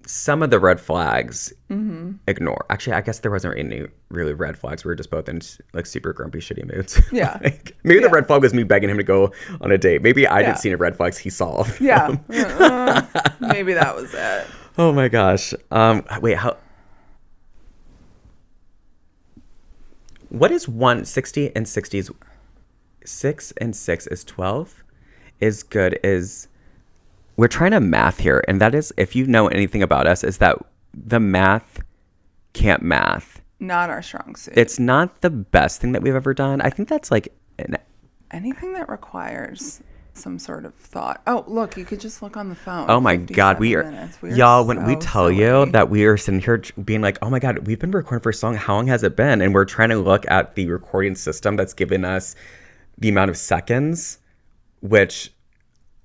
some of the red flags ignore. Actually, I guess there wasn't any really red flags. We were just both in like super grumpy, shitty moods. Yeah. Like, maybe the red flag was me begging him to go on a date. Maybe I didn't see any red flags he saw. Yeah. Maybe that was it. Oh my gosh. Wait, how? What is 160 and 60s? 6 and 6 is 12. Is good is. We're trying to math here, and that is, if you know anything about us, is that the math can't math. Not our strong suit. It's not the best thing that we've ever done. I think that's like anything that requires some sort of thought. Oh, look, you could just look on the phone. Oh my God, we are y'all. When we tell you that we are sitting here being like, oh my God, we've been recording for so long. How long has it been? And we're trying to look at the recording system that's given us the amount of seconds, which,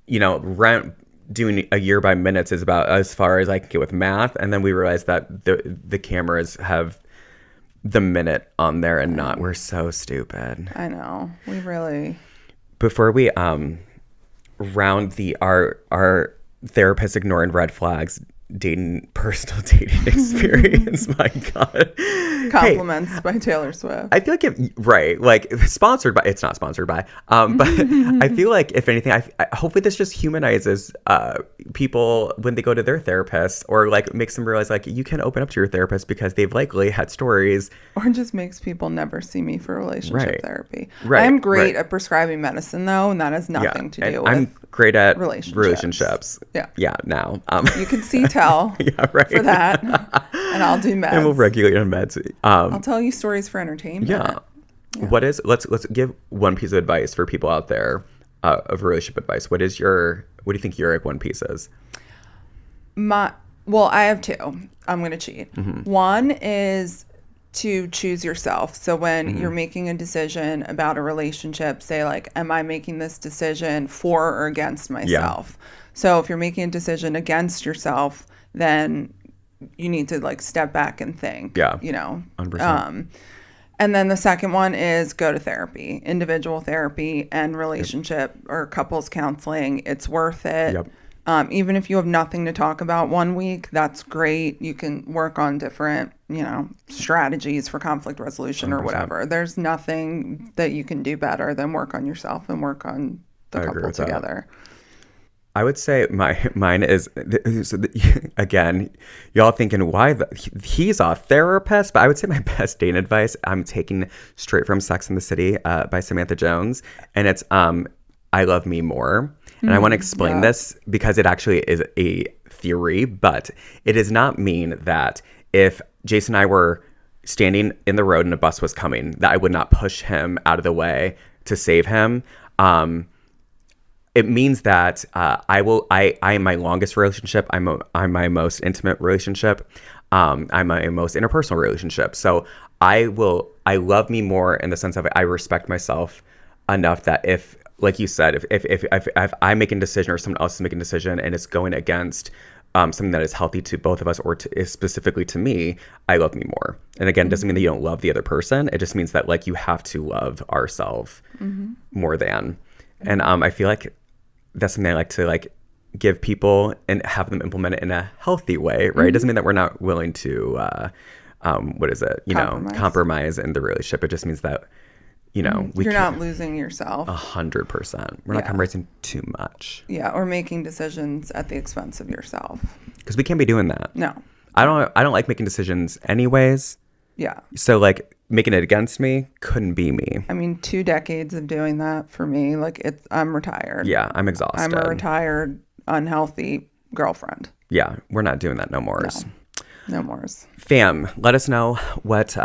you know, doing a year by minutes is about as far as I can get with math. And then we realized that the cameras have the minute on there and not. We're so stupid. I know. We really. Before we round our therapist ignoring red flags personal dating experience. My God. Compliments by Taylor Swift. I feel like like sponsored by, it's not sponsored by, but I feel like if anything, I hopefully this just humanizes people when they go to their therapist, or like makes them realize like you can open up to your therapist because they've likely had stories. Or just makes people never see me for relationship therapy. Right. I'm great at prescribing medicine though, and that has nothing to do with. I'm great at relationships. Yeah. Now you can see tell for that, and I'll do meds. And we'll regulate on meds. I'll tell you stories for entertainment. Yeah. Let's give one piece of advice for people out there of relationship advice. What do you think your like one piece is? Well, I have two. I'm going to cheat. One is to choose yourself. So when you're making a decision about a relationship, say like, am I making this decision for or against myself? Yeah. So if you're making a decision against yourself, then you need to like step back and think. Yeah. You know. 100%. And then the second one is go to therapy, individual therapy and relationship or couples counseling. It's worth it. Yep. Even if you have nothing to talk about one week, that's great. You can work on different, strategies for conflict resolution 100%. Or whatever. There's nothing that you can do better than work on yourself and work on the couple together. I would say mine is, again, y'all thinking, why? He's a therapist. But I would say my best dating advice, I'm taking straight from Sex and the City by Samantha Jones. And it's I Love Me More. And I want to explain this because it actually is a theory, but it does not mean that if Jason and I were standing in the road and a bus was coming, that I would not push him out of the way to save him. it means that I am my longest relationship. I'm my most intimate relationship. I'm my most interpersonal relationship. So I love me more in the sense of I respect myself enough that if, like you said, if I'm making a decision or someone else is making a decision and it's going against something that is healthy to both of us or specifically to me, I love me more. And again, it doesn't mean that you don't love the other person. It just means that like you have to love ourselves more than. And I feel like that's something I like to like give people and have them implement it in a healthy way, right? It doesn't mean that we're not willing to, what is it? Compromise in the relationship. It just means that, you're not losing yourself. 100%. We're not compromising too much. Yeah, or making decisions at the expense of yourself. Because we can't be doing that. No. I don't like making decisions anyways. Yeah. So like making it against me couldn't be me. I mean, 2 decades of doing that for me, like I'm retired. Yeah, I'm exhausted. I'm a retired, unhealthy girlfriend. Yeah, we're not doing that no more. No mores. Fam, let us know what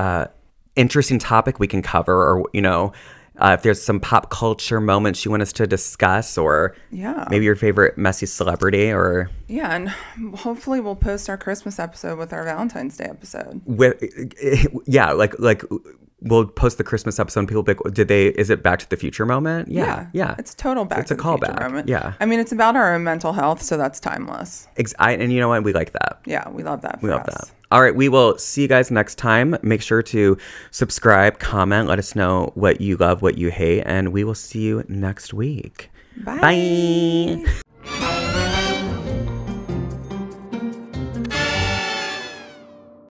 interesting topic we can cover, or if there's some pop culture moments you want us to discuss, or maybe your favorite messy celebrity, or and hopefully we'll post our Christmas episode with our Valentine's Day episode. Like we'll post the Christmas episode and people will be like, is it Back to the Future moment? Yeah. It's total Back to the Future moment. Yeah. I mean, it's about our own mental health, so that's timeless. And you know what? We like that. Yeah, we love that. That. All right, we will see you guys next time. Make sure to subscribe, comment, let us know what you love, what you hate, and we will see you next week. Bye.